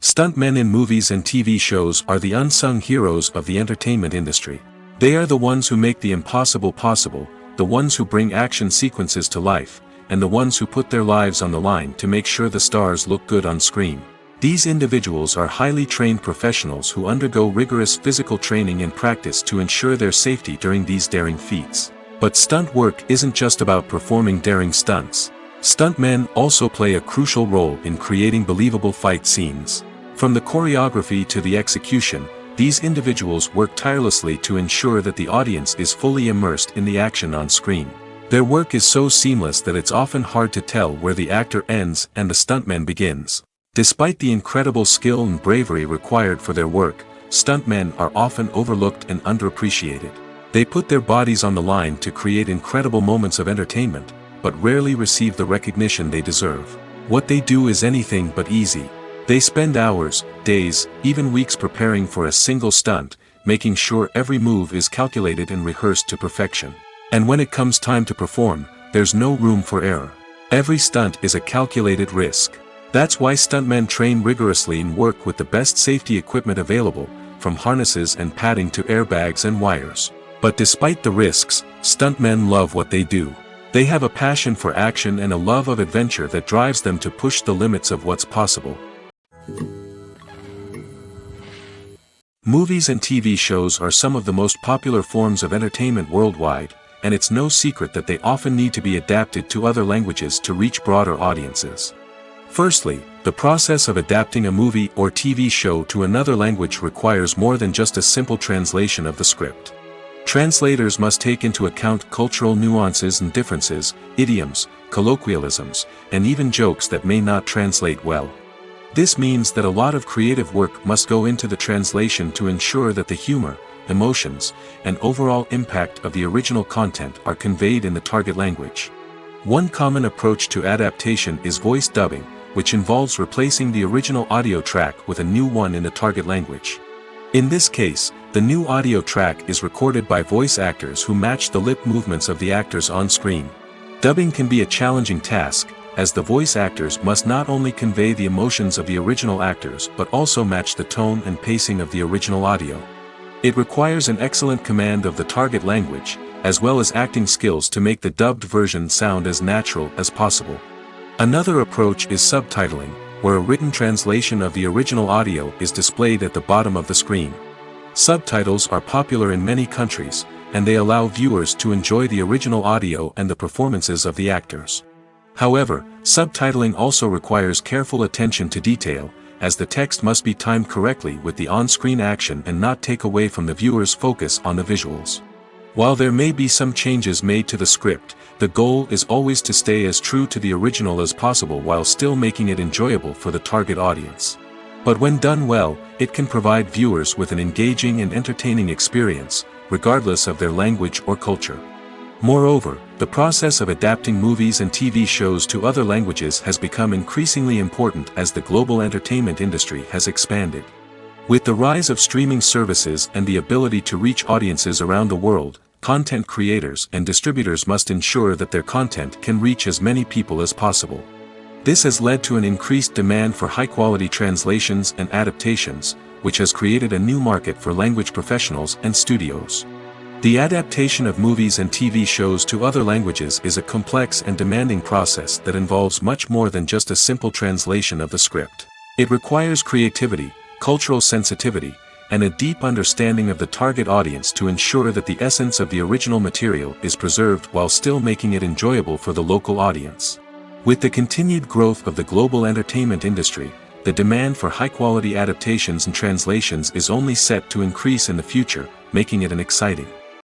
Stuntmen in movies and TV shows are the unsung heroes of the entertainment industry. They are the ones who make the impossible possible, the ones who bring action sequences to life, and the ones who put their lives on the line to make sure the stars look good on screen. These individuals are highly trained professionals who undergo rigorous physical training and practice to ensure their safety during these daring feats. But stunt work isn't just about performing daring stunts. Stuntmen also play a crucial role in creating believable fight scenes. From the choreography to the execution, these individuals work tirelessly to ensure that the audience is fully immersed in the action on screen. Their work is so seamless that it's often hard to tell where the actor ends and the stuntman begins. Despite the incredible skill and bravery required for their work, stuntmen are often overlooked and underappreciated. They put their bodies on the line to create incredible moments of entertainment, but rarely receive the recognition they deserve. What they do is anything but easy. They spend hours, days, even weeks preparing for a single stunt, making sure every move is calculated and rehearsed to perfection. And when it comes time to perform, there's no room for error. Every stunt is a calculated risk. That's why stuntmen train rigorously and work with the best safety equipment available, from harnesses and padding to airbags and wires. But despite the risks, stuntmen love what they do. They have a passion for action and a love of adventure that drives them to push the limits of what's possible. Movies and TV shows are some of the most popular forms of entertainment worldwide, and it's no secret that they often need to be adapted to other languages to reach broader audiences. Firstly, the process of adapting a movie or TV show to another language requires more than just a simple translation of the script. Translators must take into account cultural nuances and differences, idioms, colloquialisms, and even jokes that may not translate well. This means that a lot of creative work must go into the translation to ensure that the humor, emotions, and overall impact of the original content are conveyed in the target language. One common approach to adaptation is voice dubbing, which involves replacing the original audio track with a new one in the target language. In this case, the new audio track is recorded by voice actors who match the lip movements of the actors on screen. Dubbing can be a challenging task, as the voice actors must not only convey the emotions of the original actors but also match the tone and pacing of the original audio. It requires an excellent command of the target language, as well as acting skills to make the dubbed version sound as natural as possible. Another approach is subtitling, where a written translation of the original audio is displayed at the bottom of the screen. Subtitles are popular in many countries, and they allow viewers to enjoy the original audio and the performances of the actors. However, subtitling also requires careful attention to detail, as the text must be timed correctly with the on-screen action and not take away from the viewer's focus on the visuals. While there may be some changes made to the script, the goal is always to stay as true to the original as possible while still making it enjoyable for the target audience. But when done well, it can provide viewers with an engaging and entertaining experience, regardless of their language or culture. Moreover, the process of adapting movies and TV shows to other languages has become increasingly important as the global entertainment industry has expanded. With the rise of streaming services and the ability to reach audiences around the world, content creators and distributors must ensure that their content can reach as many people as possible. This has led to an increased demand for high-quality translations and adaptations, which has created a new market for language professionals and studios. The adaptation of movies and TV shows to other languages is a complex and demanding process that involves much more than just a simple translation of the script. It requires creativity, cultural sensitivity, and a deep understanding of the target audience to ensure that the essence of the original material is preserved while still making it enjoyable for the local audience. With the continued growth of the global entertainment industry, the demand for high-quality adaptations and translations is only set to increase in the future, making it an exciting